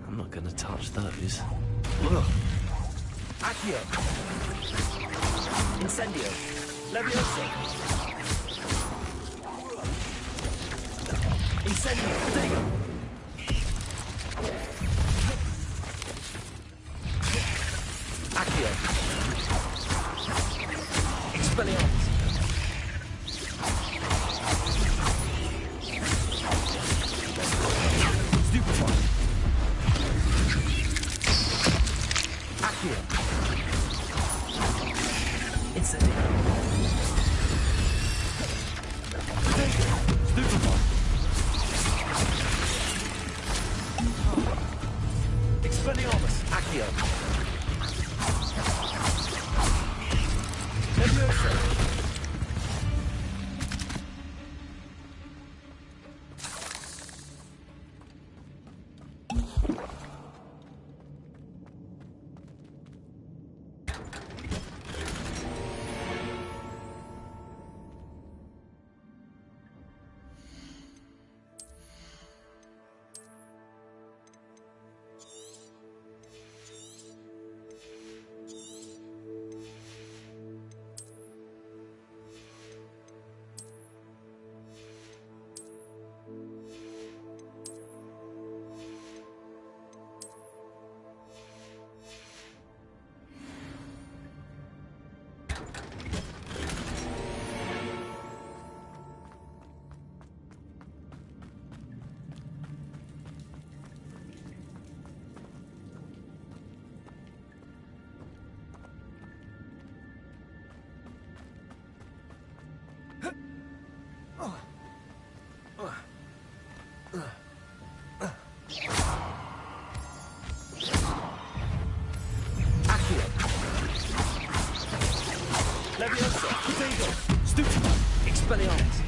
I'm not gonna touch those. Accio. Incendio. Levioso. Incendio. Potato. Accio. Expelliarmus. Stupefy. Accio. Incendio. Stupefy. Expelliarmus. Accio. Levioso. Levioso. Potato. Stupefy. Expelliarmus.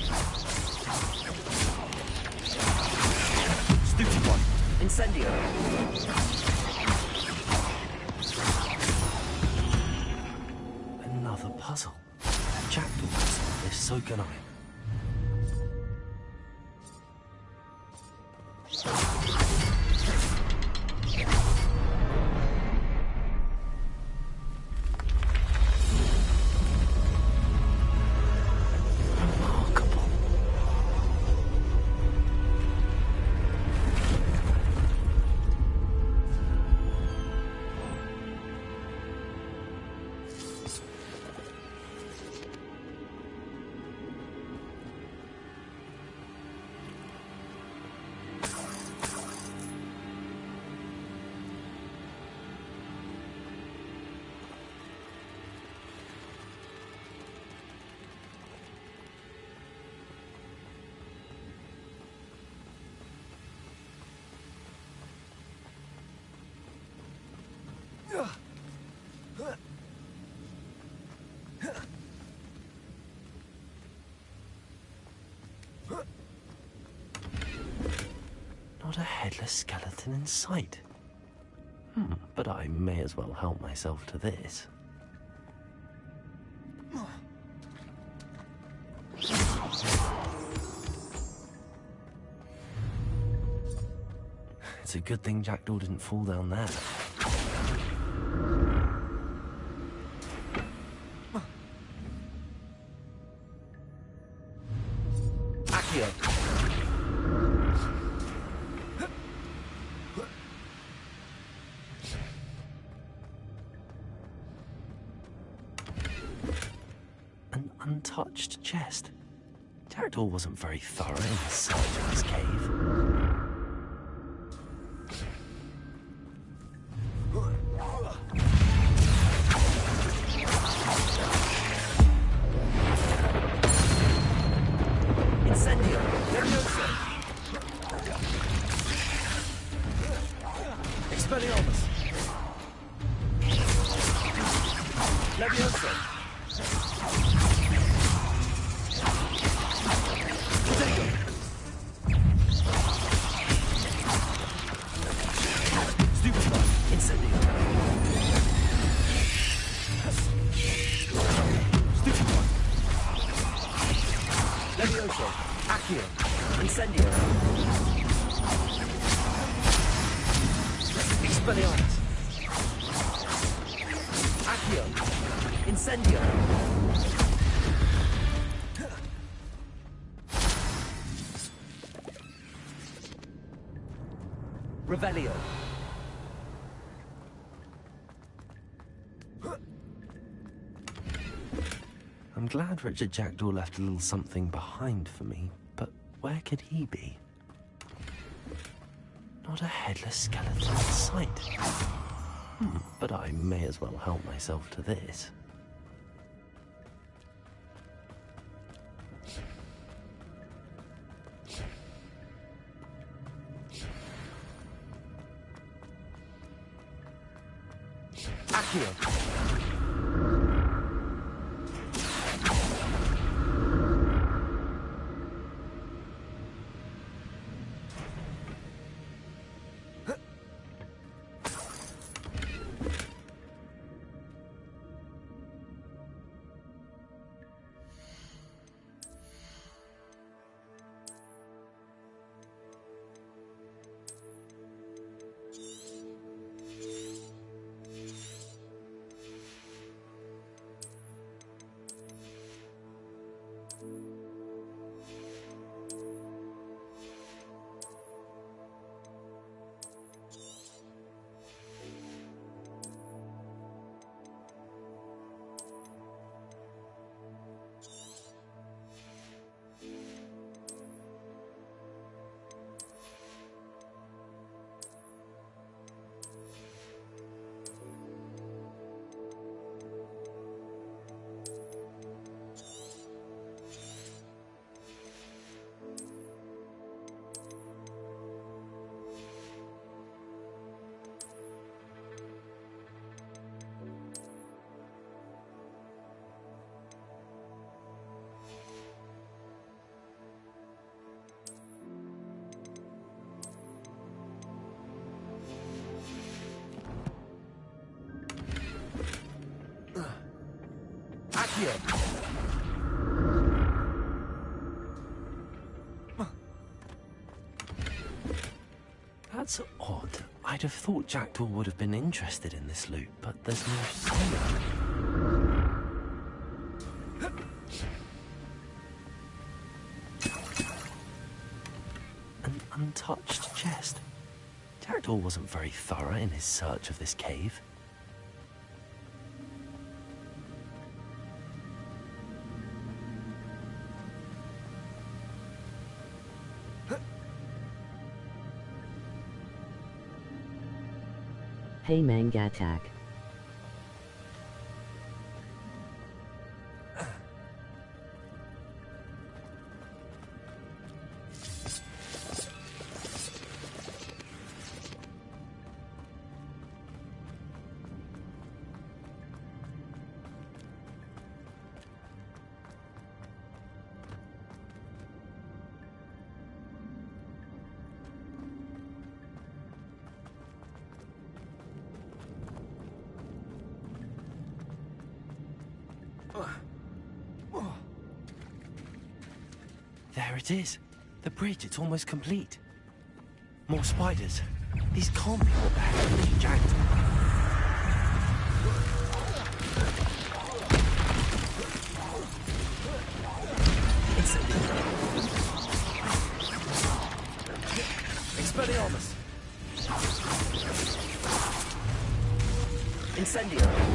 Stupefy. Incendio. Another puzzle. Jackdaw can solve this, so can I. Not a headless skeleton in sight. But I may as well help myself to this. It's a good thing Jackdaw didn't fall down there. Accio. An untouched chest. Jackdaw wasn't very thorough in his search of this cave. Incendio. Leviosa. Expelliarmus. Leviosa. Potato. Stupefy. Incendio. Stupefy. Levioso. Accio. Incendio. Expelliarmus. Accio. Incendio. Revelio. I'm glad Richard Jackdaw left a little something behind for me, but where could he be? Not a headless skeleton in sight. But I may as well help myself to this. Accio. Accio. That's odd. I'd have thought Jackdaw would have been interested in this loot, but there's no sign. An untouched chest. Jackdaw wasn't very thorough in his search of this cave. Hey Manga Attack. There it is. The bridge, it's almost complete. More spiders. These can't be what the hell is jacked. Expelliarmus. Incendio.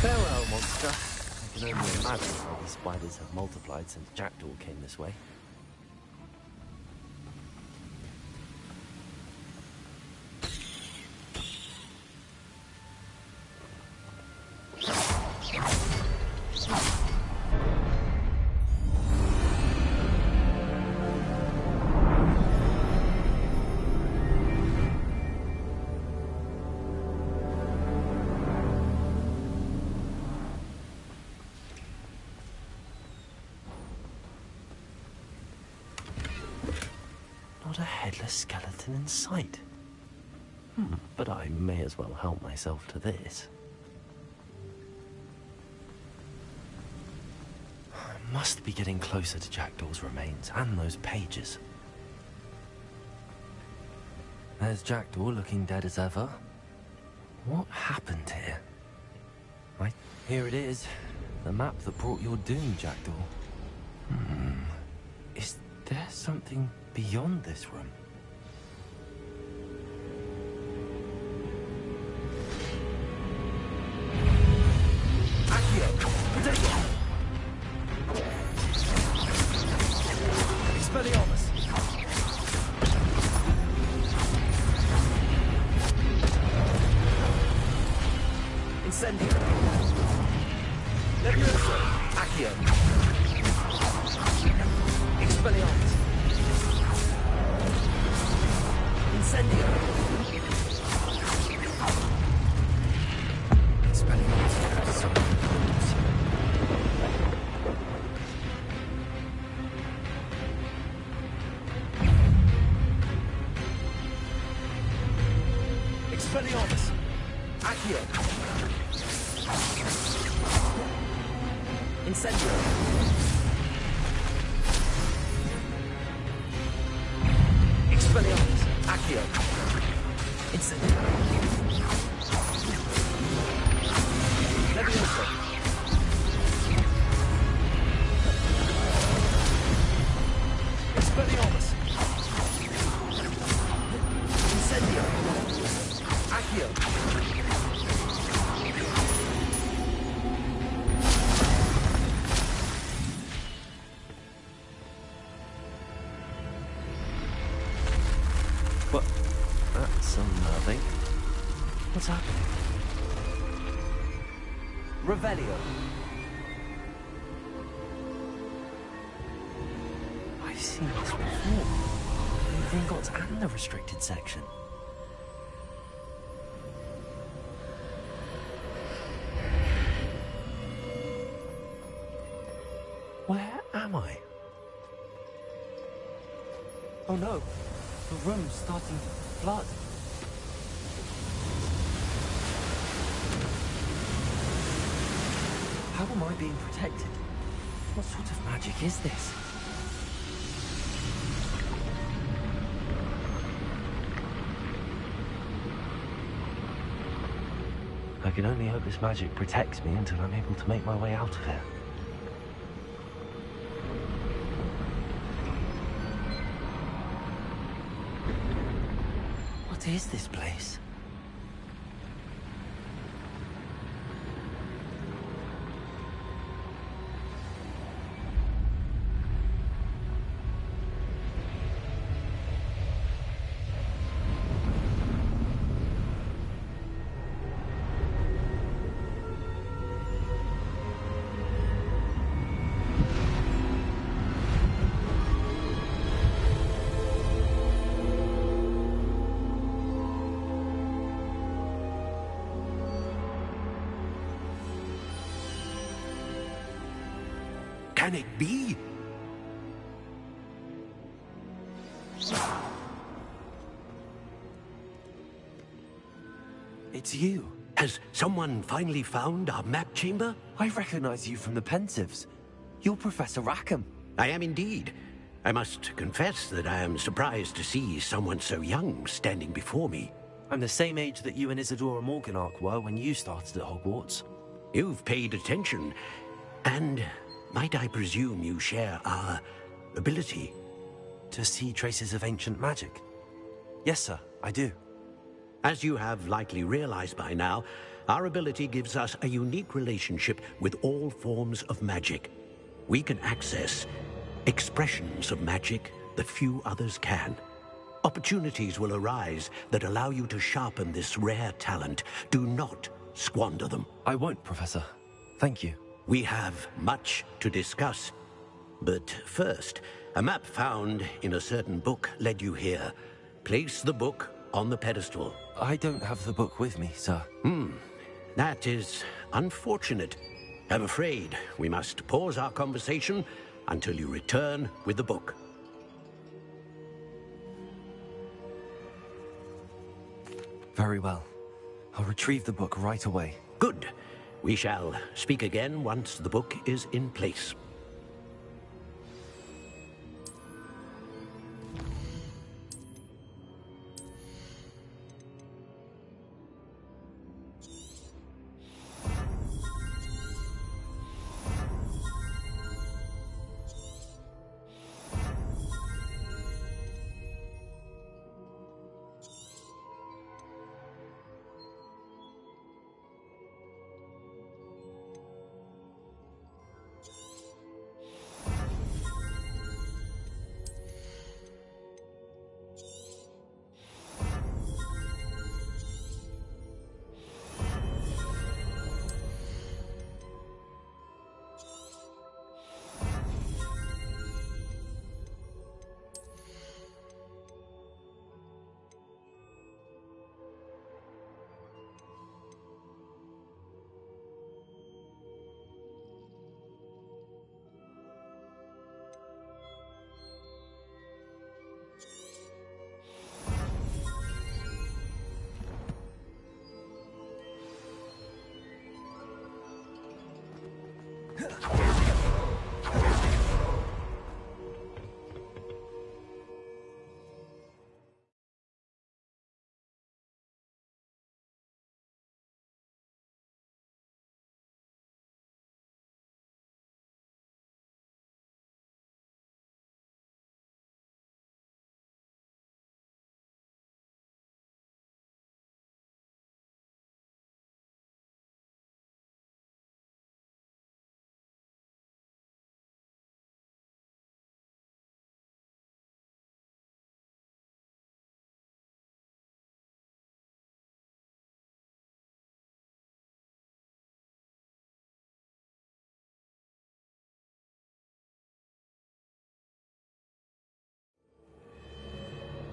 Farewell, monster. I can only imagine how the spiders have multiplied since Jackdaw came this way. Not a headless skeleton in sight. But I may as well help myself to this. I must be getting closer to Jackdaw's remains and those pages. There's Jackdaw looking dead as ever. What happened here? Here it is. The map that brought your doom, Jackdaw. Is there something beyond this room? Accio! Protego! Expelliarmus! Incendio! Levioso! Accio! Expelliarmus! Incendio! Expelliarmus! Accio! Incendio! Expelliarmus! Accio! Incendio! Levioso! Expelliarmus! Incendio! Accio! What? That's unnerving. What's happening? Revelio. I've seen this before. The ingots and the restricted section. Where am I? Oh no, the room's starting to flood. How am I being protected? What sort of magic is this? I can only hope this magic protects me until I'm able to make my way out of here. What is this place? Can it be? It's you. Has someone finally found our map chamber? I recognize you from the Pensives. You're Professor Rackham. I am indeed. I must confess that I am surprised to see someone so young standing before me. I'm the same age that you and Isadora Morganach were when you started at Hogwarts. You've paid attention, and might I presume you share our ability? To see traces of ancient magic? Yes, sir, I do. As you have likely realized by now, our ability gives us a unique relationship with all forms of magic. We can access expressions of magic that few others can. Opportunities will arise that allow you to sharpen this rare talent. Do not squander them. I won't, Professor. Thank you. We have much to discuss. But first, a map found in a certain book led you here. Place the book on the pedestal. I don't have the book with me, sir. That is unfortunate. I'm afraid we must pause our conversation until you return with the book. Very well. I'll retrieve the book right away. Good. We shall speak again once the book is in place.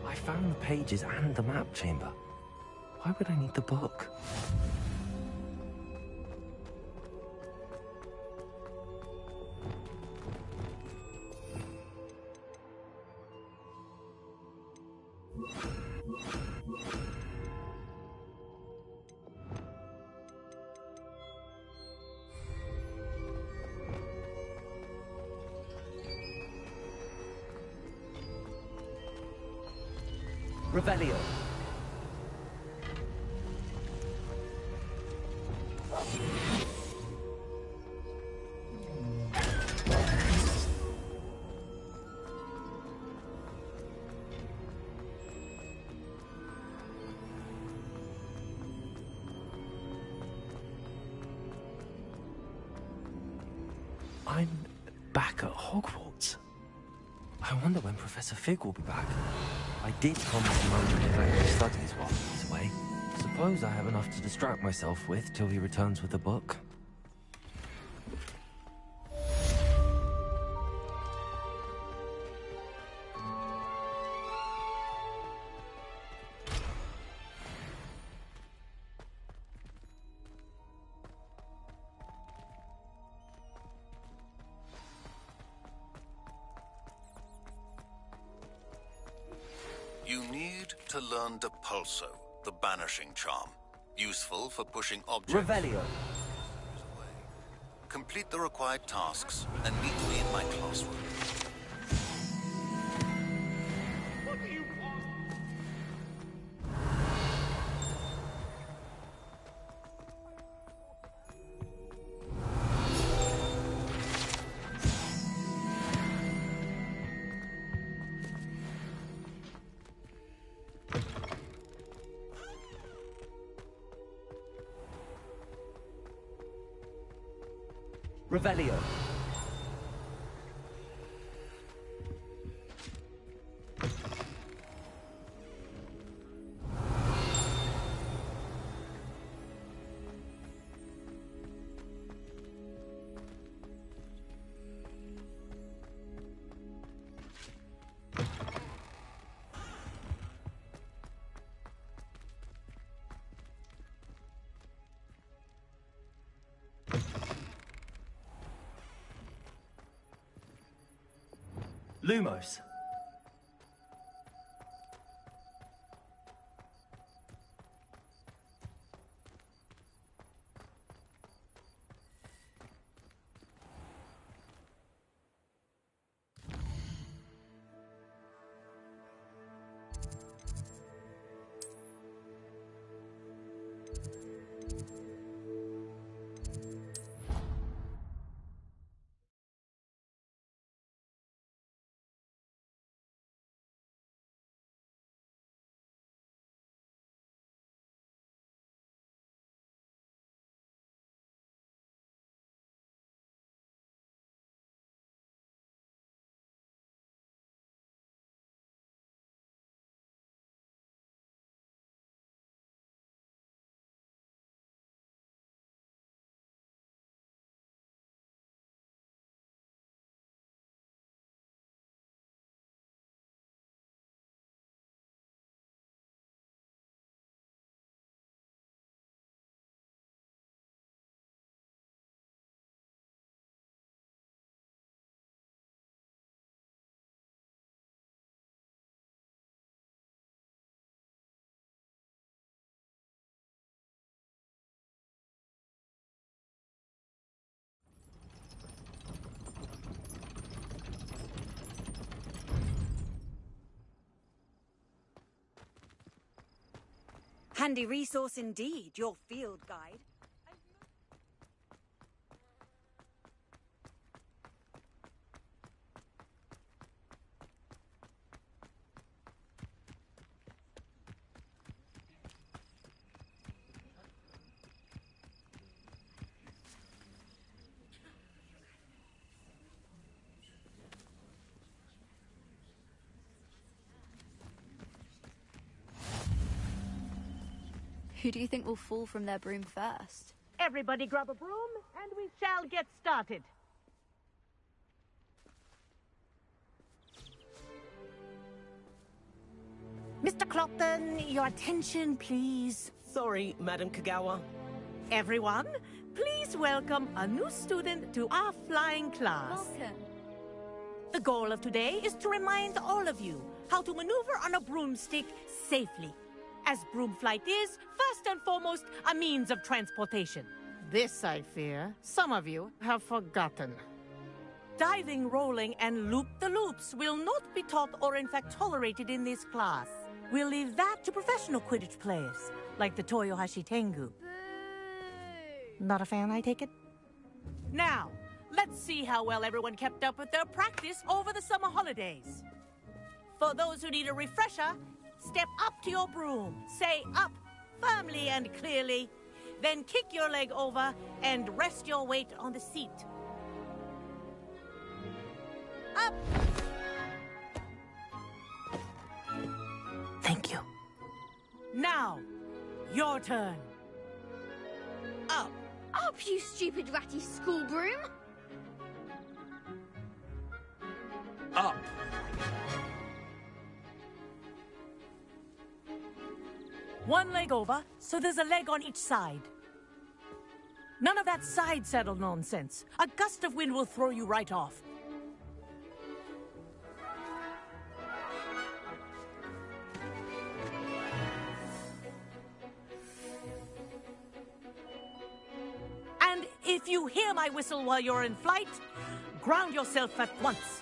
I found the pages and the map chamber. Why would I need the book? Revelio. I'm back at Hogwarts. I wonder when Professor Fig will be back. I did promise him I would get back to his studies while he was away. Suppose I have enough to distract myself with till he returns with a book. You need to learn Depulso, the banishing charm. Useful for pushing objects. Revelio. Complete the required tasks and meet me in my classroom. Revelio. Lumos. Handy resource indeed, your field guide. Who do you think will fall from their broom first? Everybody grab a broom, and we shall get started. Mr. Clopton, your attention, please. Sorry, Madam Kagawa. Everyone, please welcome a new student to our flying class. Welcome. The goal of today is to remind all of you how to maneuver on a broomstick safely, as broom flight is, first and foremost, a means of transportation. This, I fear, some of you have forgotten. Diving, rolling, and loop-the-loops will not be taught or in fact tolerated in this class. We'll leave that to professional Quidditch players, like the Toyohashi Tengu. Not a fan, I take it? Now, let's see how well everyone kept up with their practice over the summer holidays. For those who need a refresher, step up to your broom, say up firmly and clearly, then kick your leg over and rest your weight on the seat. Up! Thank you. Now, your turn. Up. Up, you stupid ratty school broom! Up. One leg over, so there's a leg on each side. None of that side saddle nonsense. A gust of wind will throw you right off. And if you hear my whistle while you're in flight, ground yourself at once.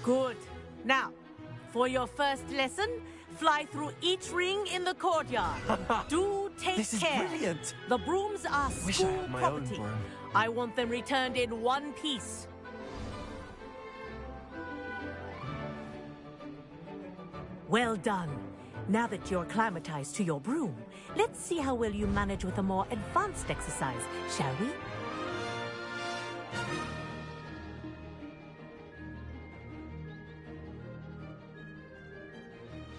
Good. Now, for your first lesson, fly through each ring in the courtyard. Do take This is care. brilliant. The brooms are Wish I school had my own property. broom. I want them returned in one piece. Well done. Now that you're acclimatized to your broom, let's see how well you manage with a more advanced exercise, shall we?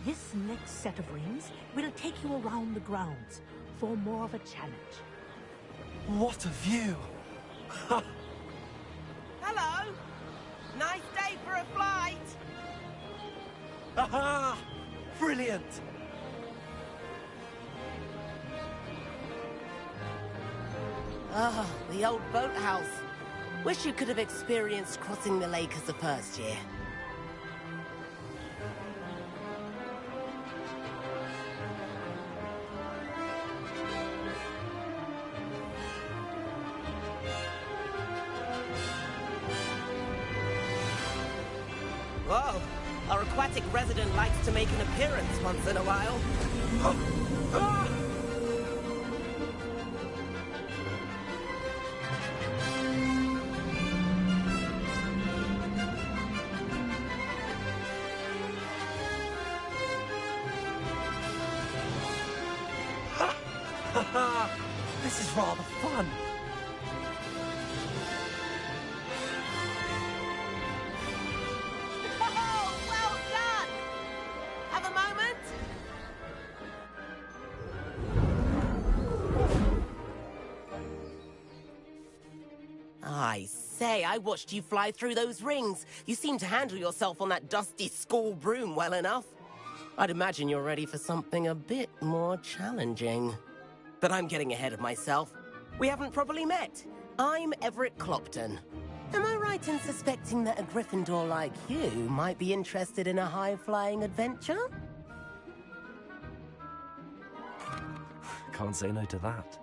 This next set of rings will take you around the grounds for more of a challenge. What a view! Hello! Nice day for a flight! Aha! Brilliant! Ah, the old boathouse. Wish you could have experienced crossing the lake as the first year. Whoa! Our aquatic resident likes to make an appearance once in a while. This is rather fun. Oh, well done! Have a moment? I say, I watched you fly through those rings. You seem to handle yourself on that dusty school broom well enough. I'd imagine you're ready for something a bit more challenging. But I'm getting ahead of myself. We haven't properly met. I'm Everett Clopton. Am I right in suspecting that a Gryffindor like you might be interested in a high-flying adventure? Can't say no to that.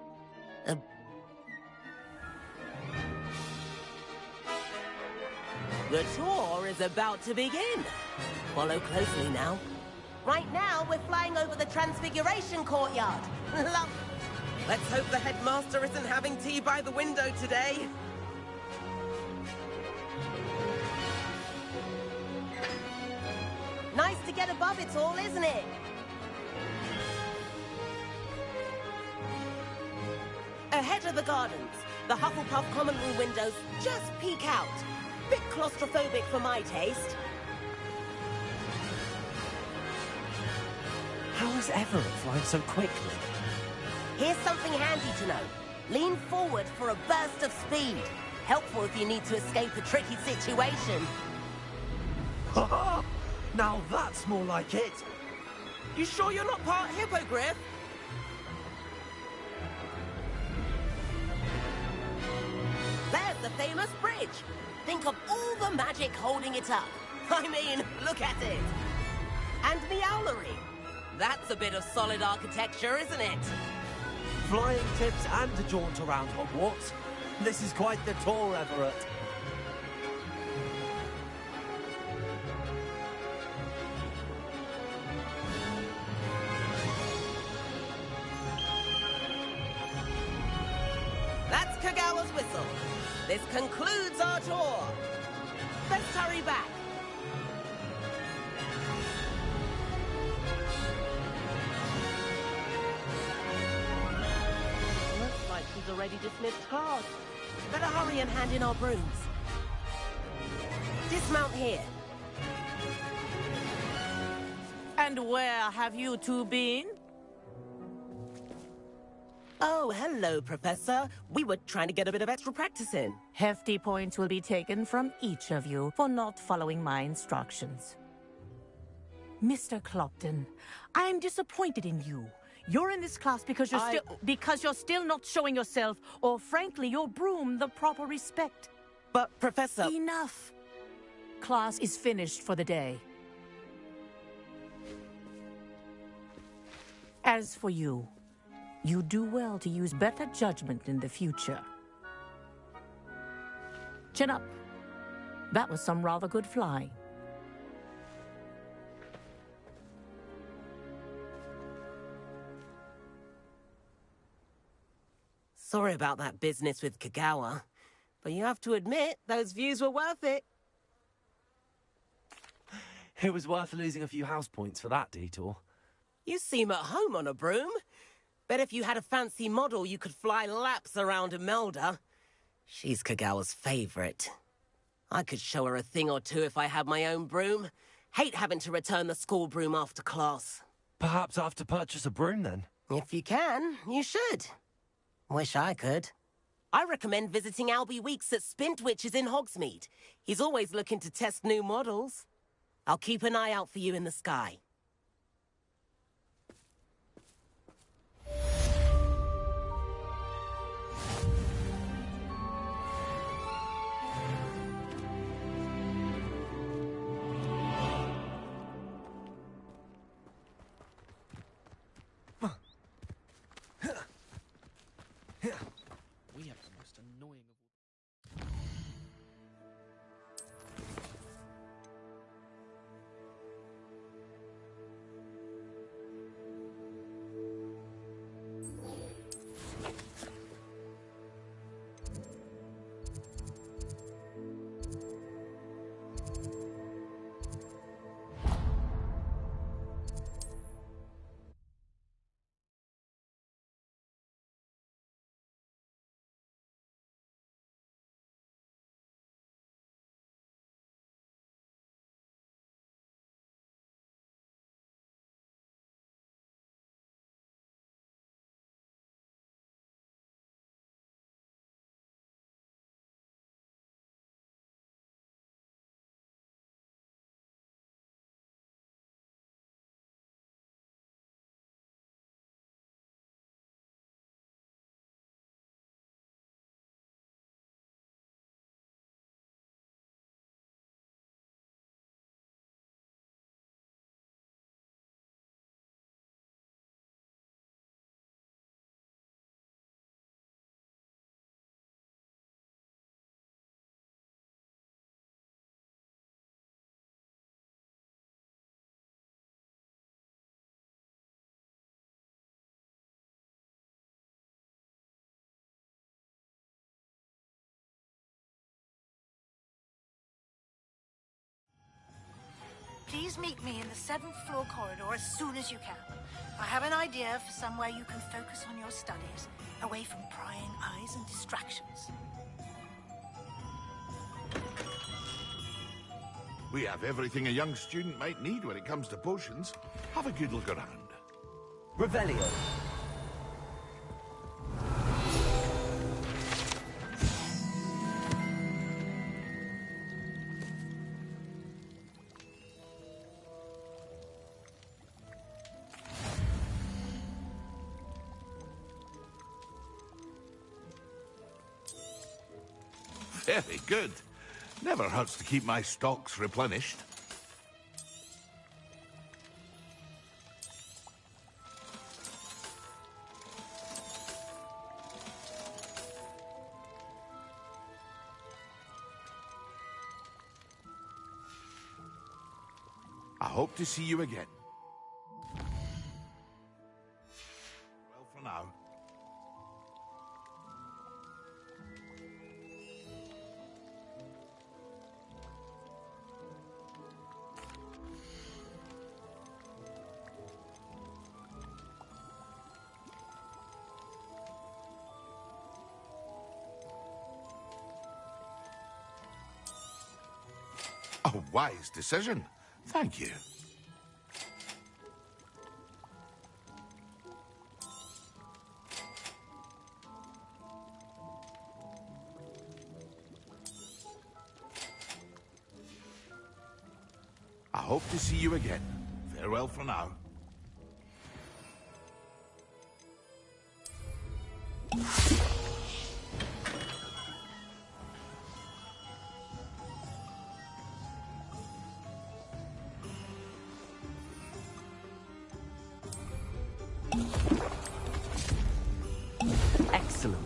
The tour is about to begin. Follow closely now. Right now, we're flying over the Transfiguration Courtyard. Love. Let's hope the headmaster isn't having tea by the window today. Nice to get above it all, isn't it? Ahead of the gardens, the Hufflepuff common room windows just peek out. Bit claustrophobic for my taste. How is Everett flying so quickly? Here's something handy to know. Lean forward for a burst of speed. Helpful if you need to escape a tricky situation. Now that's more like it. You sure you're not part hippogriff? There's the famous bridge. Think of all the magic holding it up. I mean, look at it. And the owlery. That's a bit of solid architecture, isn't it? Flying tips and a jaunt around Hogwarts. This is quite the tour, Everett. whistle. This concludes our tour. Let's hurry back. Looks like she's already dismissed class. Better hurry and hand in our brooms. Dismount here. And where have you two been? Oh, hello, Professor. We were trying to get a bit of extra practice in. Hefty points will be taken from each of you for not following my instructions. Mr. Clopton, I am disappointed in you. You're in this class because you're still not showing yourself, or frankly, your broom, the proper respect. But, Professor... Enough. Class is finished for the day. As for you, you do well to use better judgment in the future. Chin up. That was some rather good flying. Sorry about that business with Kagawa, but you have to admit, those views were worth it. It was worth losing a few house points for that detour. You seem at home on a broom. Bet if you had a fancy model, you could fly laps around Imelda. She's Kagawa's favorite. I could show her a thing or two if I had my own broom. Hate having to return the school broom after class. Perhaps I have to purchase a broom then? If you can, you should. Wish I could. I recommend visiting Albie Weeks at Spintwitches in Hogsmeade. He's always looking to test new models. I'll keep an eye out for you in the sky. We have the most annoying of all. Please meet me in the 7th floor corridor as soon as you can. I have an idea for somewhere you can focus on your studies, away from prying eyes and distractions. We have everything a young student might need when it comes to potions. Have a good look around. Revelio. Very good. Never hurts to keep my stocks replenished. I hope to see you again. Well, for now. A wise decision. Thank you. I hope to see you again. Farewell for now. Excellent.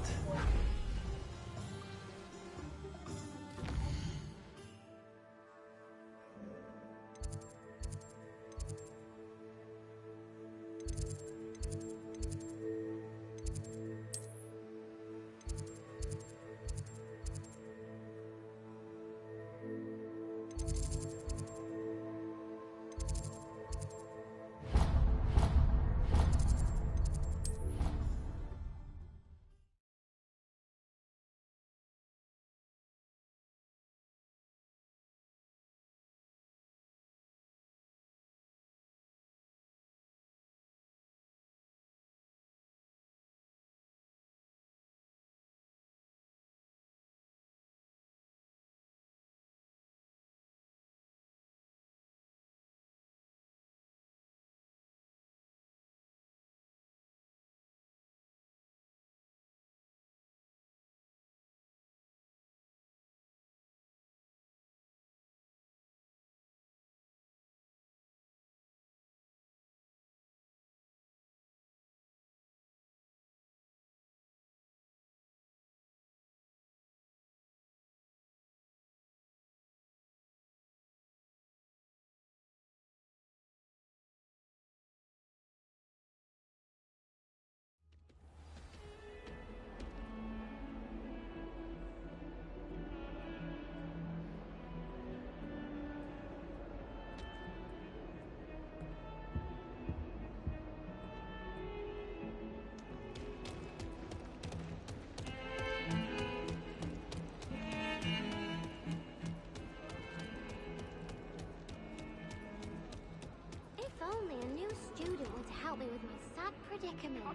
Only a new student would help me with my sad predicament.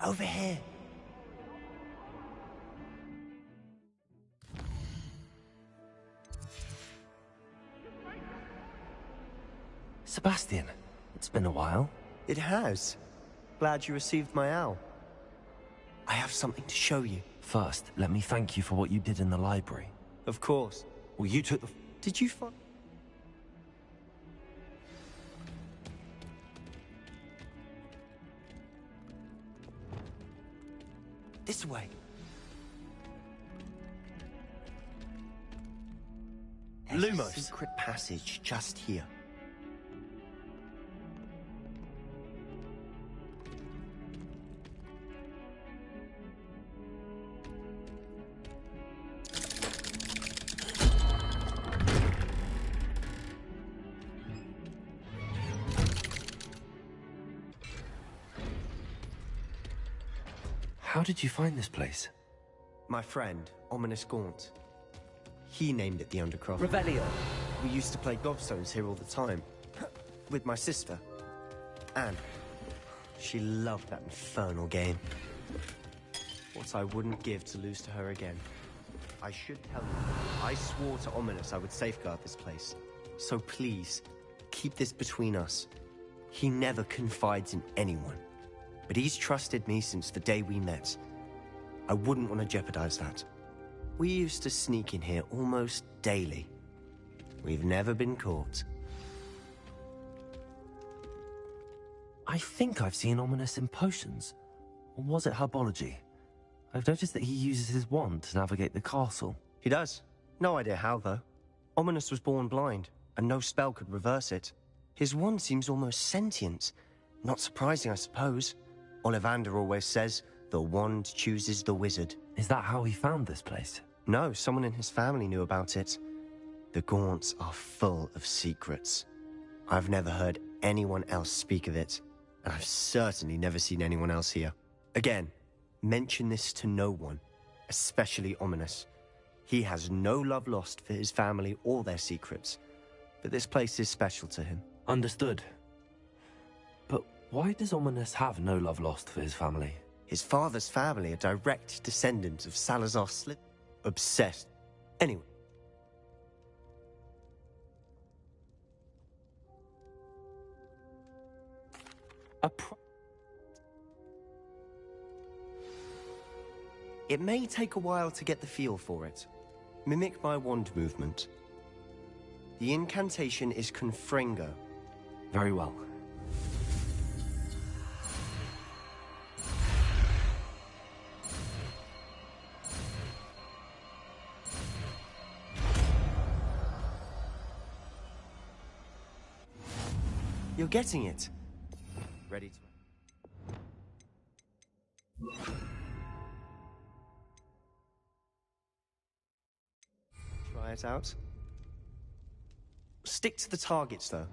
Over here. Sebastian, it's been a while. It has. Glad you received my owl. I have something to show you. First, let me thank you for what you did in the library. Of course. Well, you took the... Did you find... This way. There's a secret passage just here. How did you find this place? My friend, Ominous Gaunt. He named it the Undercroft. Revelio. We used to play gobstones here all the time. With my sister. Anne. She loved that infernal game. What I wouldn't give to lose to her again. I should tell you, I swore to Ominous I would safeguard this place. So please, keep this between us. He never confides in anyone. But he's trusted me since the day we met. I wouldn't want to jeopardize that. We used to sneak in here almost daily. We've never been caught. I think I've seen Ominous in potions. Or was it herbology? I've noticed that he uses his wand to navigate the castle. He does. No idea how, though. Ominous was born blind, and no spell could reverse it. His wand seems almost sentient. Not surprising, I suppose. Ollivander always says, the wand chooses the wizard. Is that how he found this place? No, someone in his family knew about it. The Gaunts are full of secrets. I've never heard anyone else speak of it, and I've certainly never seen anyone else here. Again, mention this to no one, especially Ominous. He has no love lost for his family or their secrets, but this place is special to him. Understood. But why does Ominous have no love lost for his family? His father's family are direct descendants of Salazar Slip. Obsessed. Anyway. It may take a while to get the feel for it. Mimic my wand movement. The incantation is Confringo. Very well. You're getting it. Ready to... Try it out. Stick to the targets, though.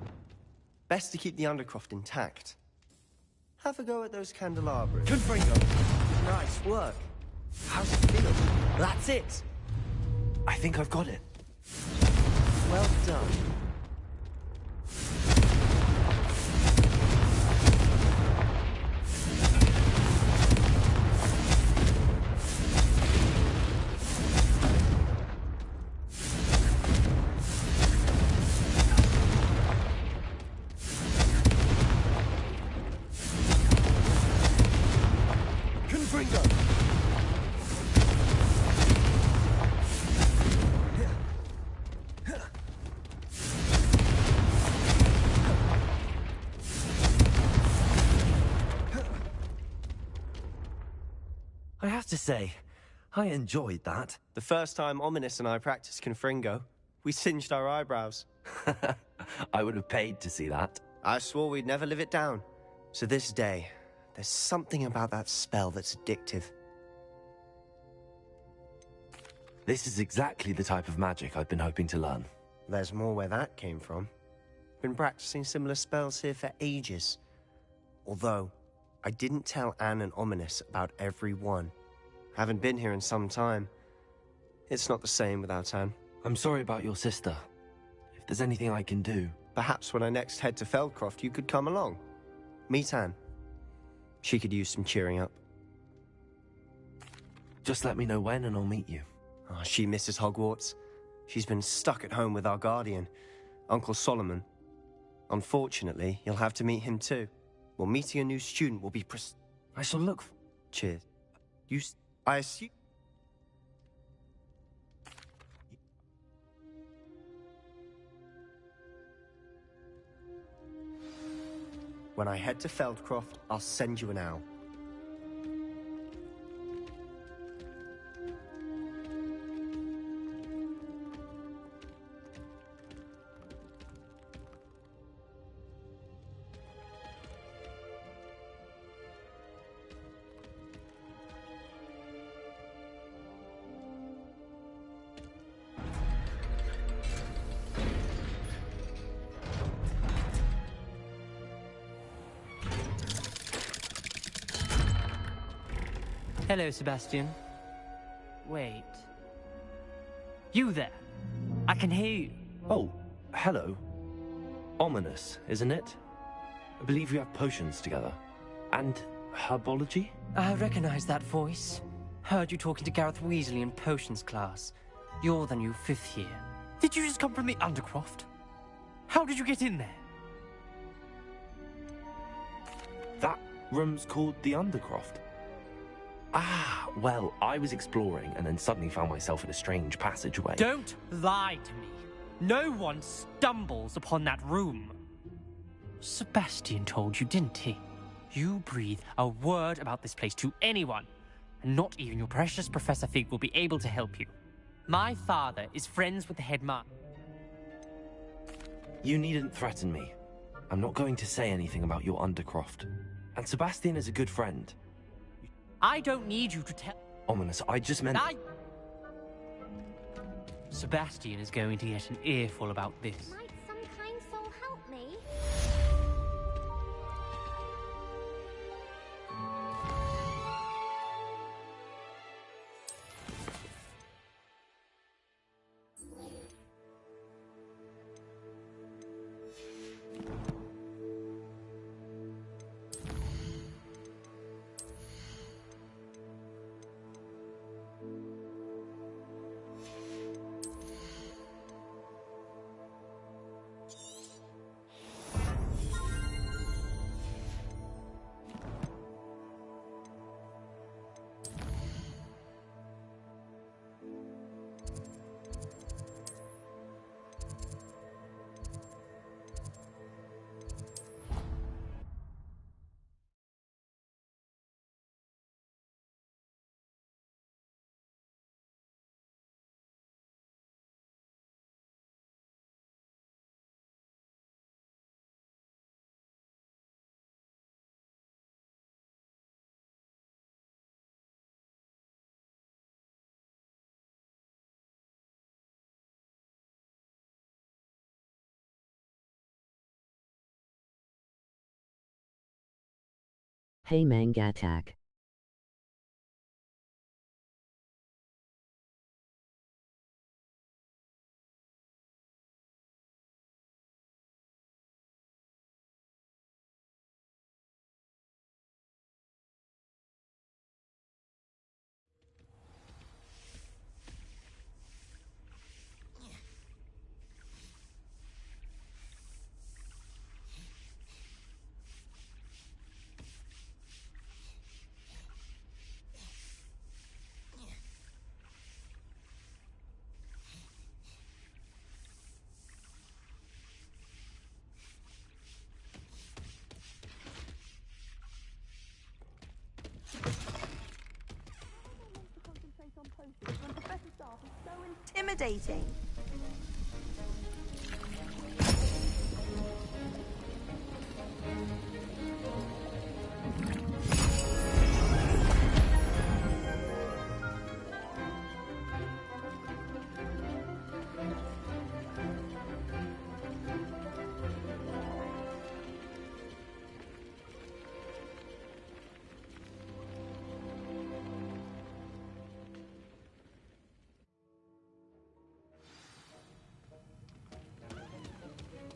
Best to keep the Undercroft intact. Have a go at those candelabras. Confringo! Nice work. How's it feel? That's it! I think I've got it. Well done. I have to say, I enjoyed that. The first time Ominous and I practiced Confringo, we singed our eyebrows. I would have paid to see that. I swore we'd never live it down. So this day, there's something about that spell that's addictive. This is exactly the type of magic I've been hoping to learn. There's more where that came from. Been practicing similar spells here for ages. Although, I didn't tell Anne and Ominous about every one. Haven't been here in some time. It's not the same without Anne. I'm sorry about your sister. If there's anything I can do... Perhaps when I next head to Feldcroft, you could come along. Meet Anne. She could use some cheering up. Just let me know when and I'll meet you. Oh, she misses Hogwarts. She's been stuck at home with our guardian, Uncle Solomon. Unfortunately, you'll have to meet him too. Well, meeting a new student will be I shall look for... Cheers. I assume... When I head to Feldcroft, I'll send you an owl. Hello, Sebastian. Wait. You there? I can hear you. Oh, hello. Ominous, isn't it? I believe we have potions together. And herbology? I recognize that voice. Heard you talking to Gareth Weasley in potions class. You're the new 5th year. Did you just come from the Undercroft? How did you get in there? That room's called the Undercroft. Ah, well, I was exploring and then suddenly found myself in a strange passageway. Don't lie to me. No one stumbles upon that room. Sebastian told you, didn't he? You breathe a word about this place to anyone, and not even your precious Professor Fig will be able to help you. My father is friends with the headmaster. You needn't threaten me. I'm not going to say anything about your Undercroft. And Sebastian is a good friend. I don't need you to tell... Ominous, I just meant... Sebastian is going to get an earful about this. Might some kind soul help me? Hey Manga Attack. When Professor Staff is so intimidating.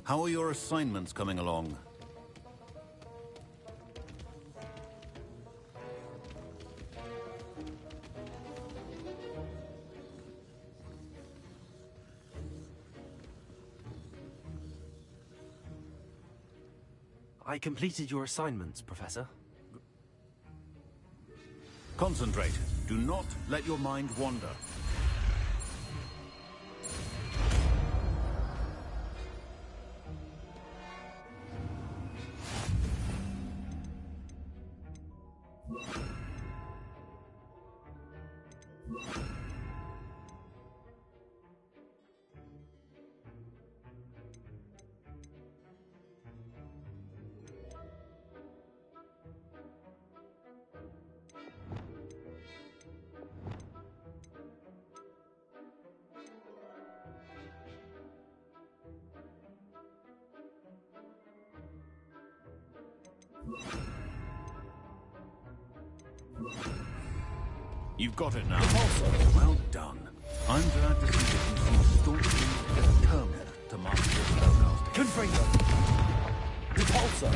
How are your assignments coming along? I completed your assignments, Professor. Concentrate. Do not let your mind wander. You've got it now. Well done. I'm glad to see that you seem staunchly determined to master spellcasting. Confringo! Repulsor!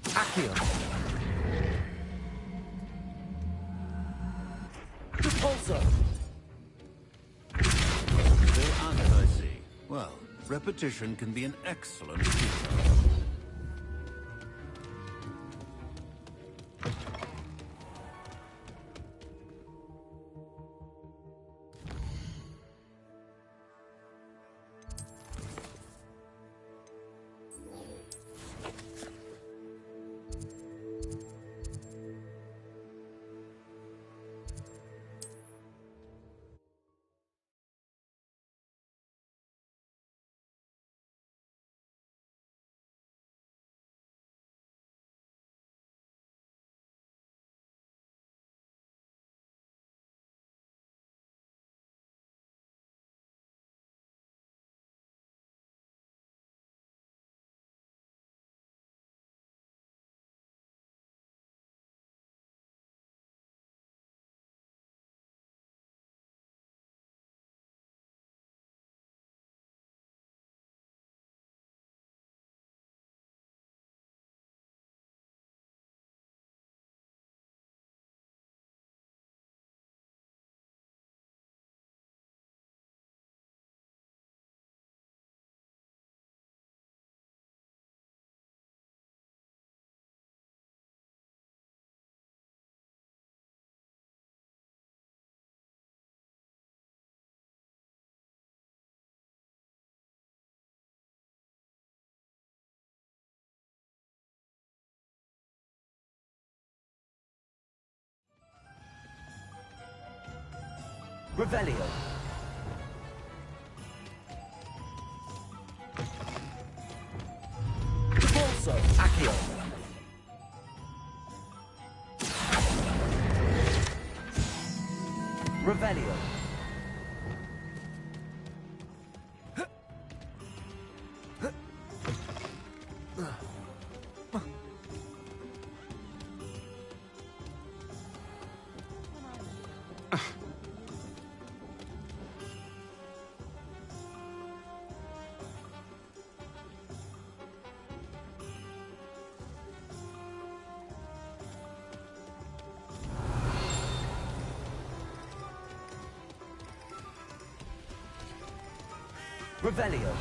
Accio! Repulsor! Still at it, I see. Well, repetition can be an excellent teacher. Revelio. Corso. Accio. Revelio. Revelio.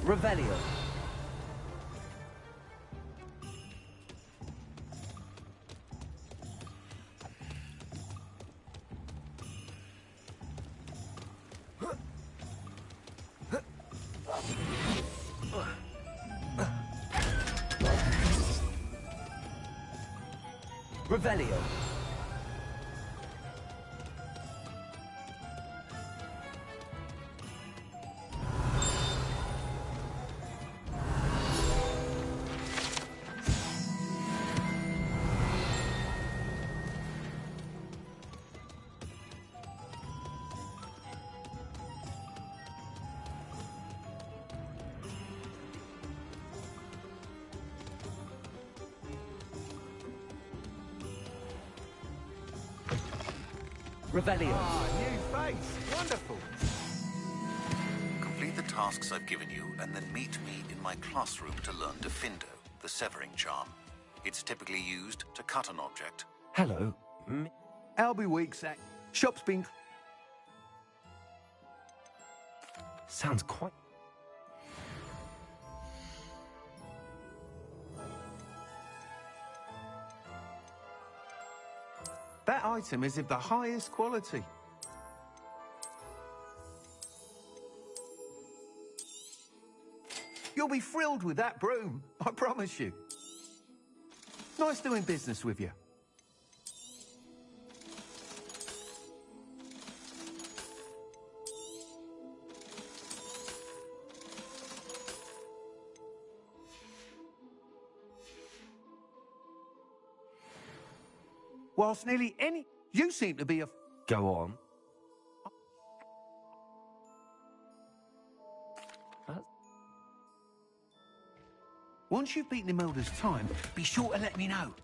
Revelio. Revelio. Revelio. Ah, new face. Wonderful. Complete the tasks I've given you, and then meet me in my classroom to learn Defindo, the severing charm. It's typically used to cut an object. Hello. Albie Weeks act. Shop's been... Sounds quite... That item is of the highest quality. You'll be thrilled with that broom, I promise you. Nice doing business with you. Whilst nearly any... You seem to be a... Go on. Once you've beaten Imelda's time, be sure to let me know.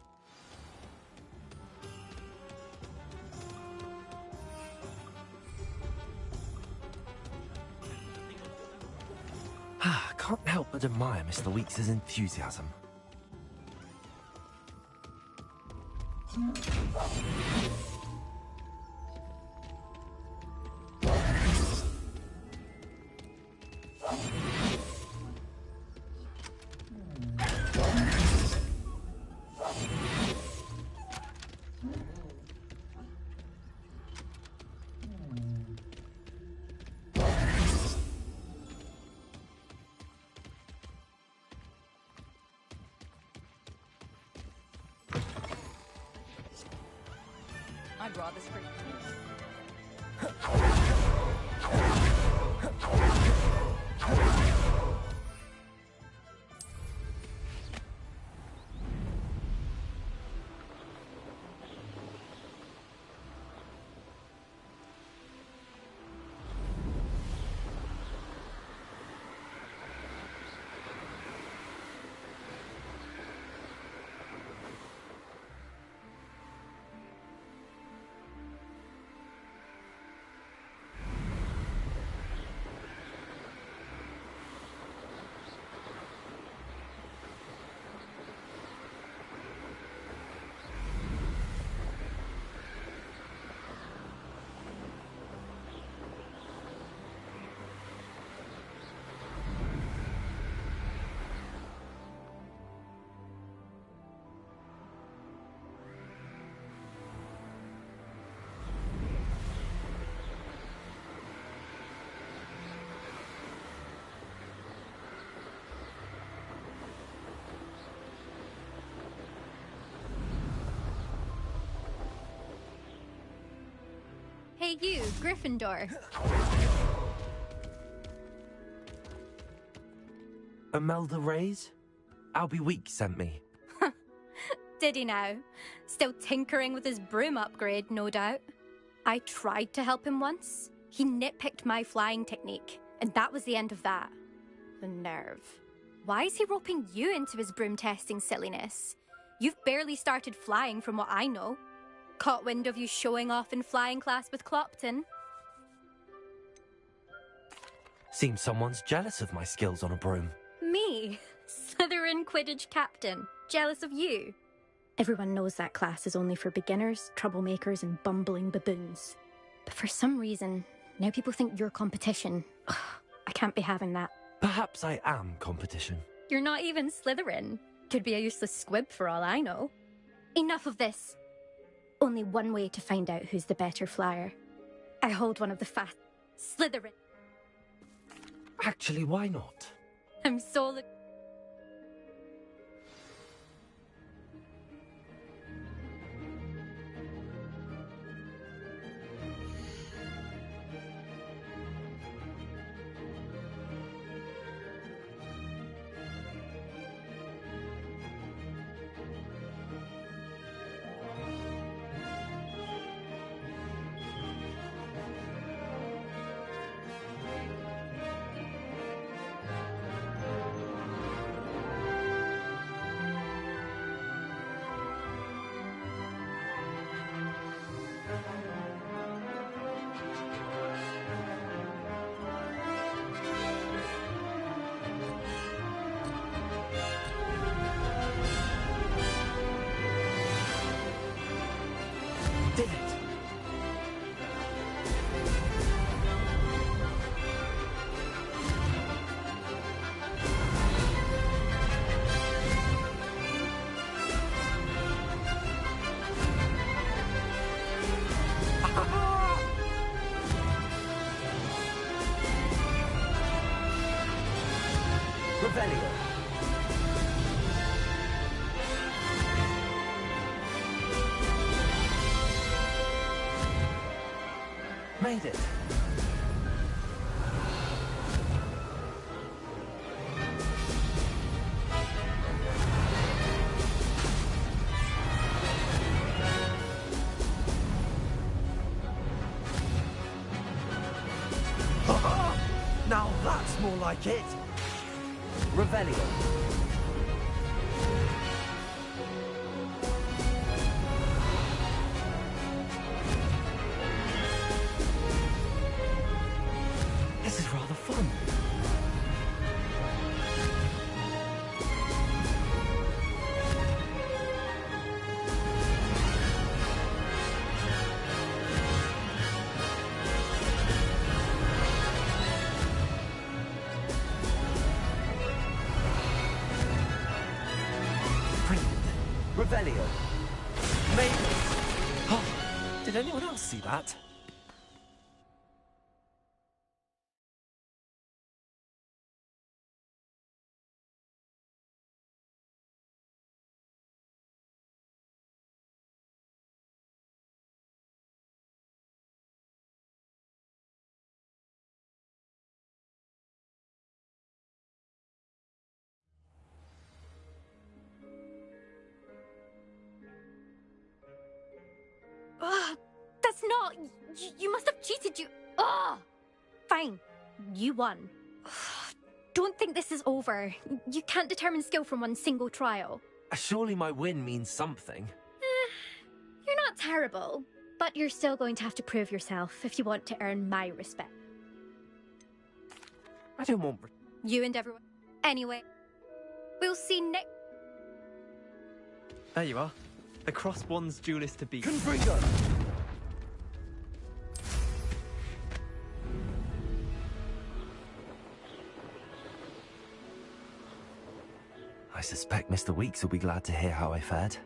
I can't help but admire Mr. Weeks' enthusiasm. I'd rather scream. Hey you, Gryffindor. Imelda Reyes? Albie Week sent me. Did he now? Still tinkering with his broom upgrade, no doubt. I tried to help him once. He nitpicked my flying technique, and that was the end of that. The nerve. Why is he roping you into his broom testing silliness? You've barely started flying from what I know. Caught wind of you showing off in flying class with Clopton. Seems someone's jealous of my skills on a broom. Me? Slytherin Quidditch captain. Jealous of you? Everyone knows that class is only for beginners, troublemakers, and bumbling baboons. But for some reason, now people think you're competition. Ugh, I can't be having that. Perhaps I am competition. You're not even Slytherin. Could be a useless squib for all I know. Enough of this. Only one way to find out who's the better flyer. I hold one of the fast Slytherin. Actually, why not? I'm so Did it? Revelio. Made it. Now that's more like it. Revelio. This is rather fun. Revelio. Made it. Oh, did anyone else see that? Ugh, that's not... You must have cheated, you... Ugh! Fine. You won. Don't think this is over. You can't determine skill from one single trial. Surely my win means something. You're not terrible, but you're still going to have to prove yourself if you want to earn my respect. I don't want... You and everyone. Anyway, we'll see next... There you are. The Crosswands duelist to beat. Confringo. I suspect Mr. Weeks will be glad to hear how I fared.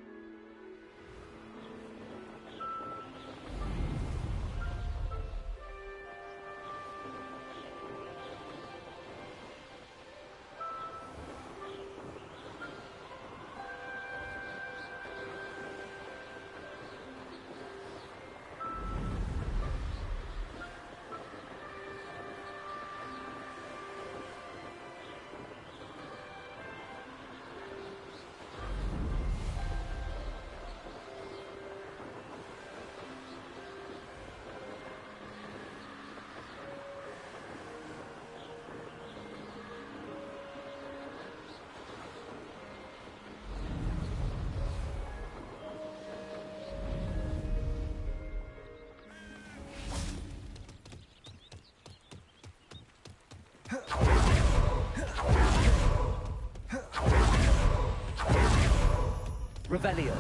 Revelio.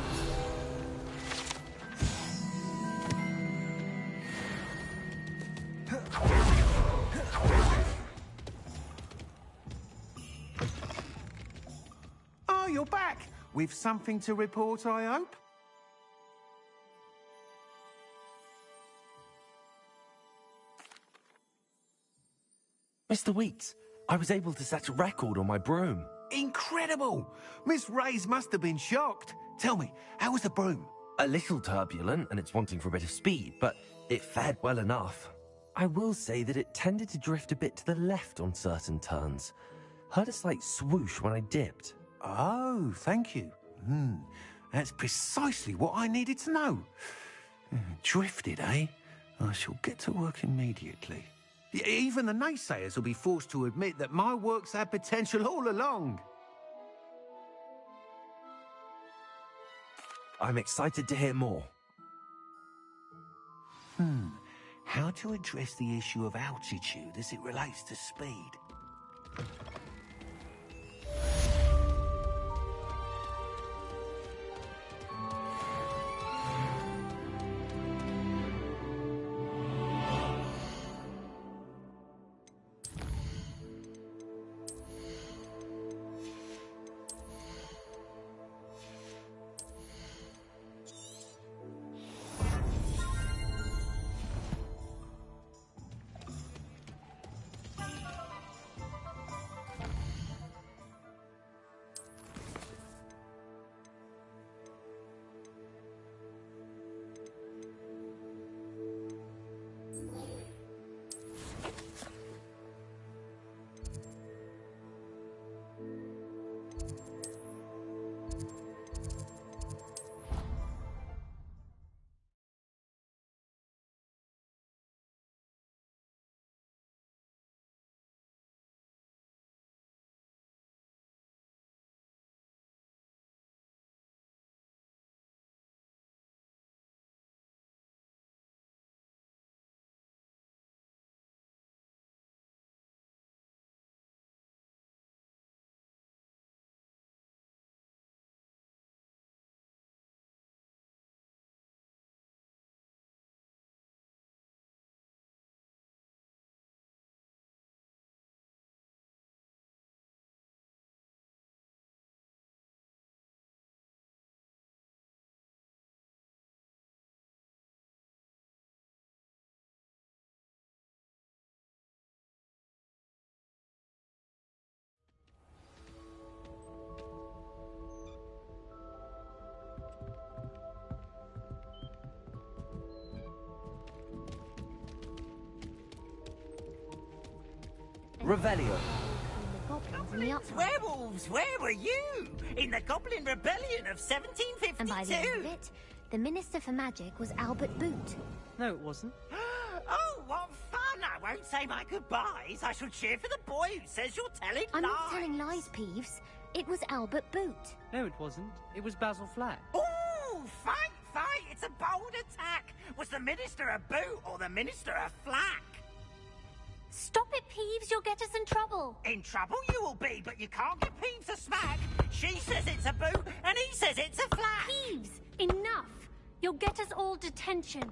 Oh, you're back. With something to report, I hope? Mr. Weeks, I was able to set a record on my broom. Incredible! Miss Reyes must have been shocked. Tell me, how was the broom? A little turbulent, and it's wanting for a bit of speed, but it fared well enough. I will say that it tended to drift a bit to the left on certain turns. Heard a slight swoosh when I dipped. Oh, thank you. That's precisely what I needed to know. Drifted, eh? I shall get to work immediately. Even the naysayers will be forced to admit that my work's had potential all along. I'm excited to hear more. How to address the issue of altitude as it relates to speed? Revelio. Werewolves, where were you? In the Goblin Rebellion of 1752? And by the end of it, the Minister for Magic was Albert Boot. No, it wasn't. Oh, what fun! I won't say my goodbyes. I shall cheer for the boy who says you're telling I'm lies. not telling lies, Peeves. It was Albert Boot. No, it wasn't. It was Basil Flack. Ooh, fight! It's a bold attack. Was the Minister a boot or the Minister a flack? Stop it, Peeves. You'll get us in trouble. In trouble you will be, but you can't get Peeves a smack. She says it's a boot, and he says it's a flack. Peeves, enough. You'll get us all detention.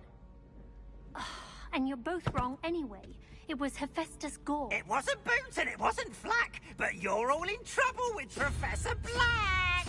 And you're both wrong anyway. It was Hephaestus Gore. It wasn't Boot and it wasn't Flack, but you're all in trouble with Professor Black!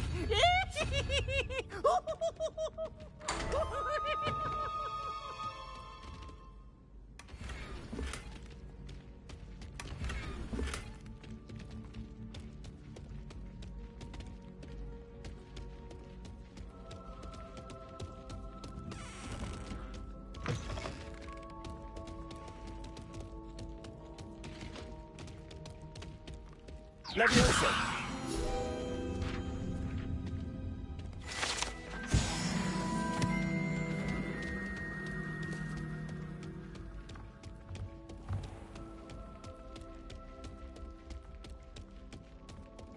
Leviosa.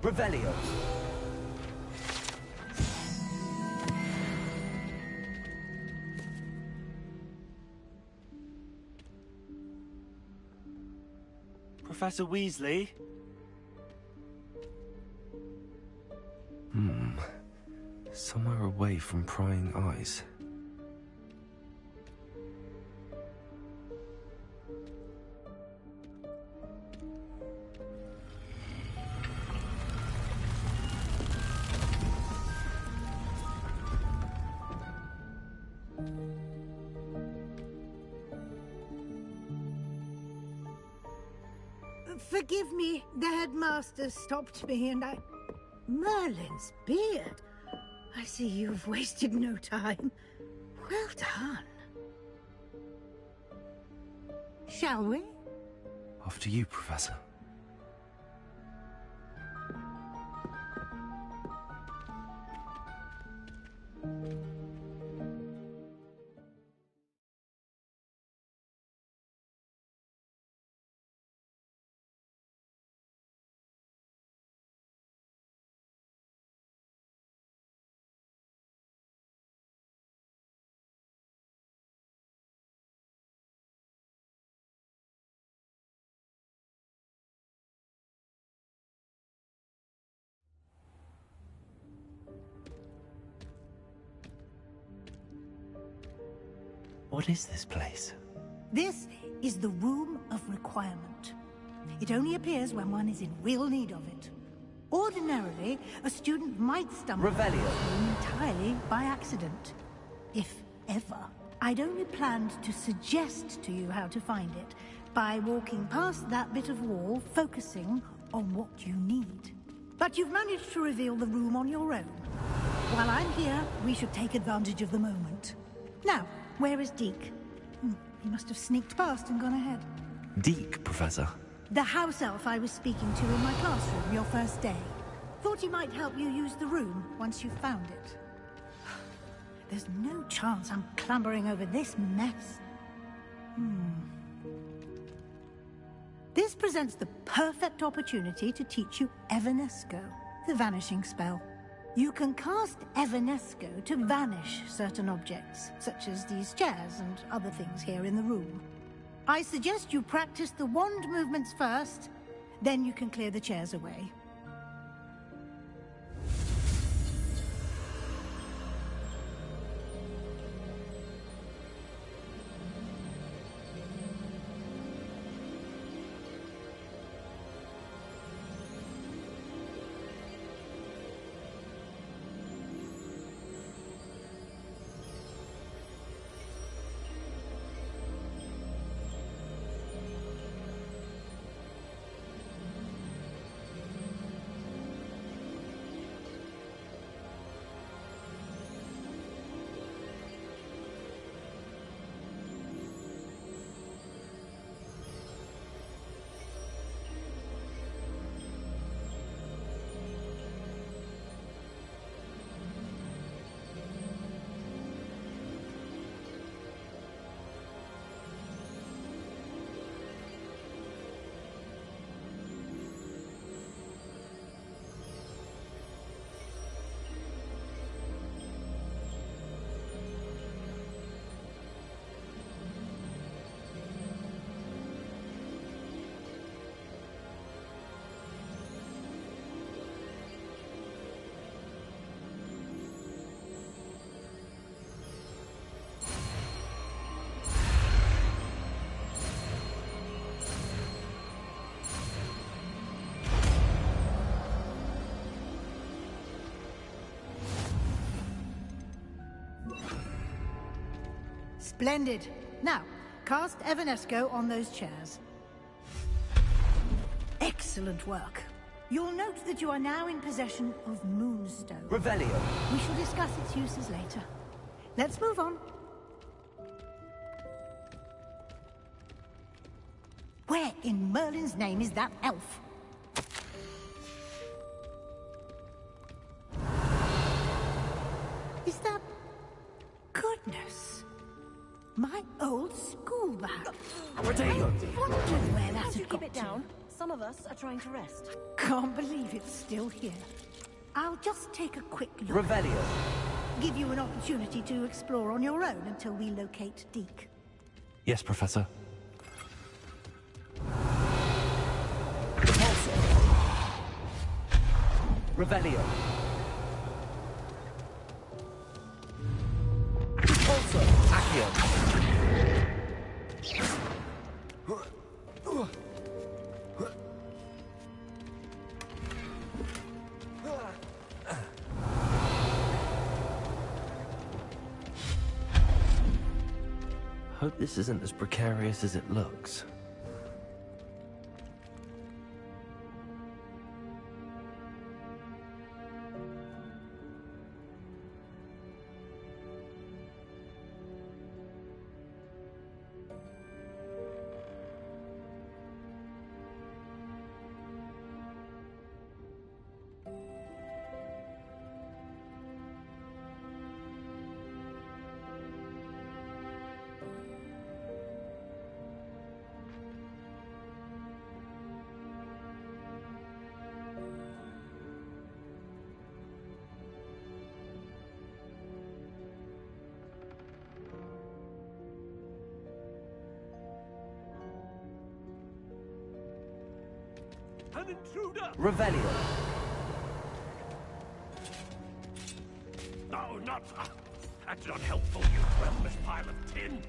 Revelio. Professor Weasley? Somewhere away from prying eyes. Forgive me, the headmaster stopped me and I... Merlin's beard. I see you've wasted no time. Well done. Shall we? After you, Professor. What is this place? This is the Room of Requirement. It only appears when one is in real need of it. Ordinarily, a student might stumble upon Revelio. this room entirely by accident. If ever. I'd only planned to suggest to you how to find it by walking past that bit of wall, focusing on what you need. But you've managed to reveal the room on your own. While I'm here, we should take advantage of the moment. Now, where is Deke? He must have sneaked past and gone ahead. Deke, Professor. The house elf I was speaking to in my classroom your first day. Thought he might help you use the room once you found it. There's no chance I'm clambering over this mess. This presents the perfect opportunity to teach you Evanesco, the vanishing spell. You can cast Evanesco to vanish certain objects, such as these chairs and other things here in the room. I suggest you practice the wand movements first, then you can clear the chairs away. Splendid. Now, cast Evanesco on those chairs. Excellent work. You'll note that you are now in possession of Moonstone. Revelio. We shall discuss its uses later. Let's move on. Where in Merlin's name is that elf? Is that... Goodness. My old school bag. I wondered where that As you had keep got it down, some of us are trying to rest. Can't believe it's still here. I'll just take a quick look. Revelio. Give you an opportunity to explore on your own until we locate Deke. Yes, Professor. Revelio. Hope this isn't as precarious as it looks. An intruder! Revelio. No, not... That's not helpful, you worthless pile of tin!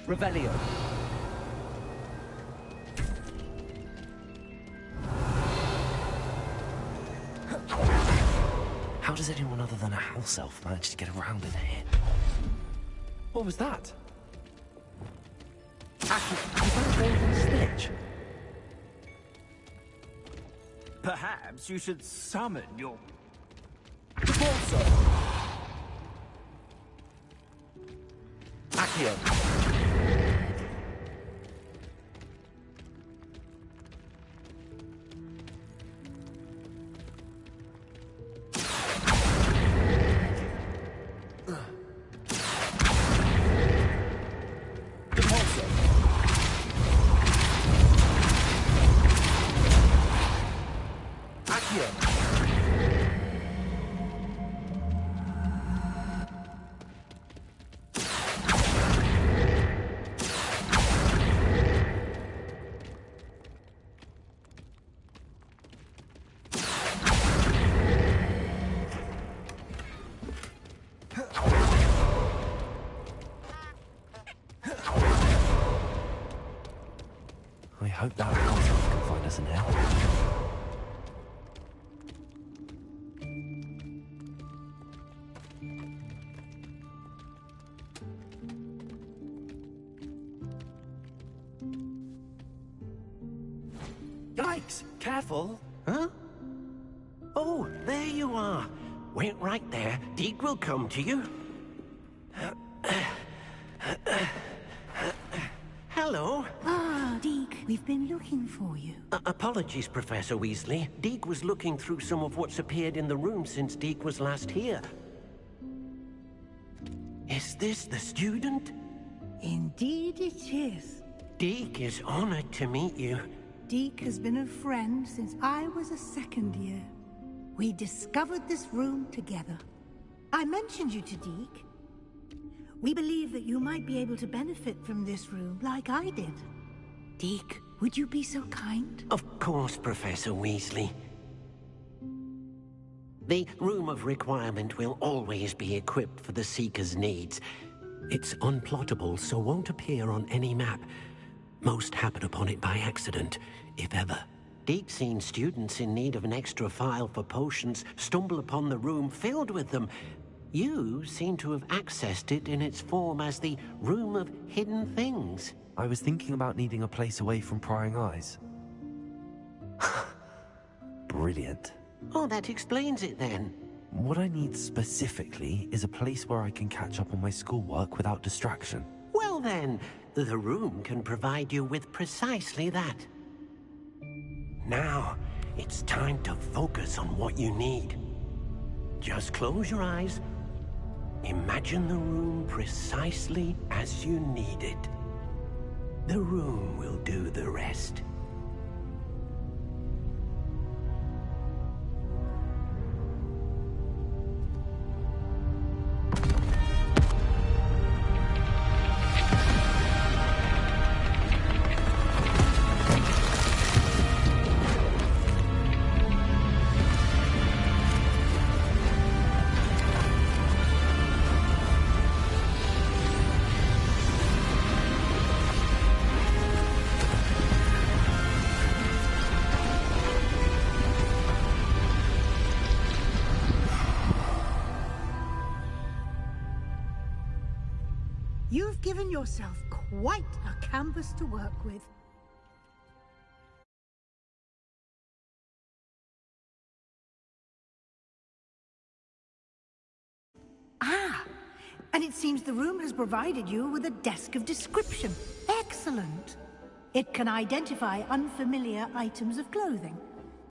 Revelio. How does anyone other than a house elf manage to get around in here? What was that? Actually, was that a golden snitch? Perhaps you should summon your... Accio. I hope that house elf can find us in here. Yikes! Careful! Huh? Oh, there you are. Wait right there. Deke will come to you. Hello. Ah, Deke, we've been looking for you. Apologies, Professor Weasley. Deke was looking through some of what's appeared in the room since Deke was last here. Is this the student? Indeed it is. Deke is honored to meet you. Deke has been a friend since I was a second year. We discovered this room together. I mentioned you to Deke. We believe that you might be able to benefit from this room like I did. Deke, would you be so kind? Of course, Professor Weasley. The Room of Requirement will always be equipped for the Seeker's needs. It's unplottable, so won't appear on any map. Most happen upon it by accident, if ever. Deke's seen students in need of an extra file for potions stumble upon the room filled with them. You seem to have accessed it in its form as the Room of Hidden Things. I was thinking about needing a place away from prying eyes. Brilliant. Oh, that explains it then. What I need specifically is a place where I can catch up on my schoolwork without distraction. Well then, the room can provide you with precisely that. Now, it's time to focus on what you need. Just close your eyes. Imagine the room precisely as you need it. The room will do the rest. You've given yourself quite a canvas to work with. Ah, and it seems the room has provided you with a desk of description. Excellent. It can identify unfamiliar items of clothing.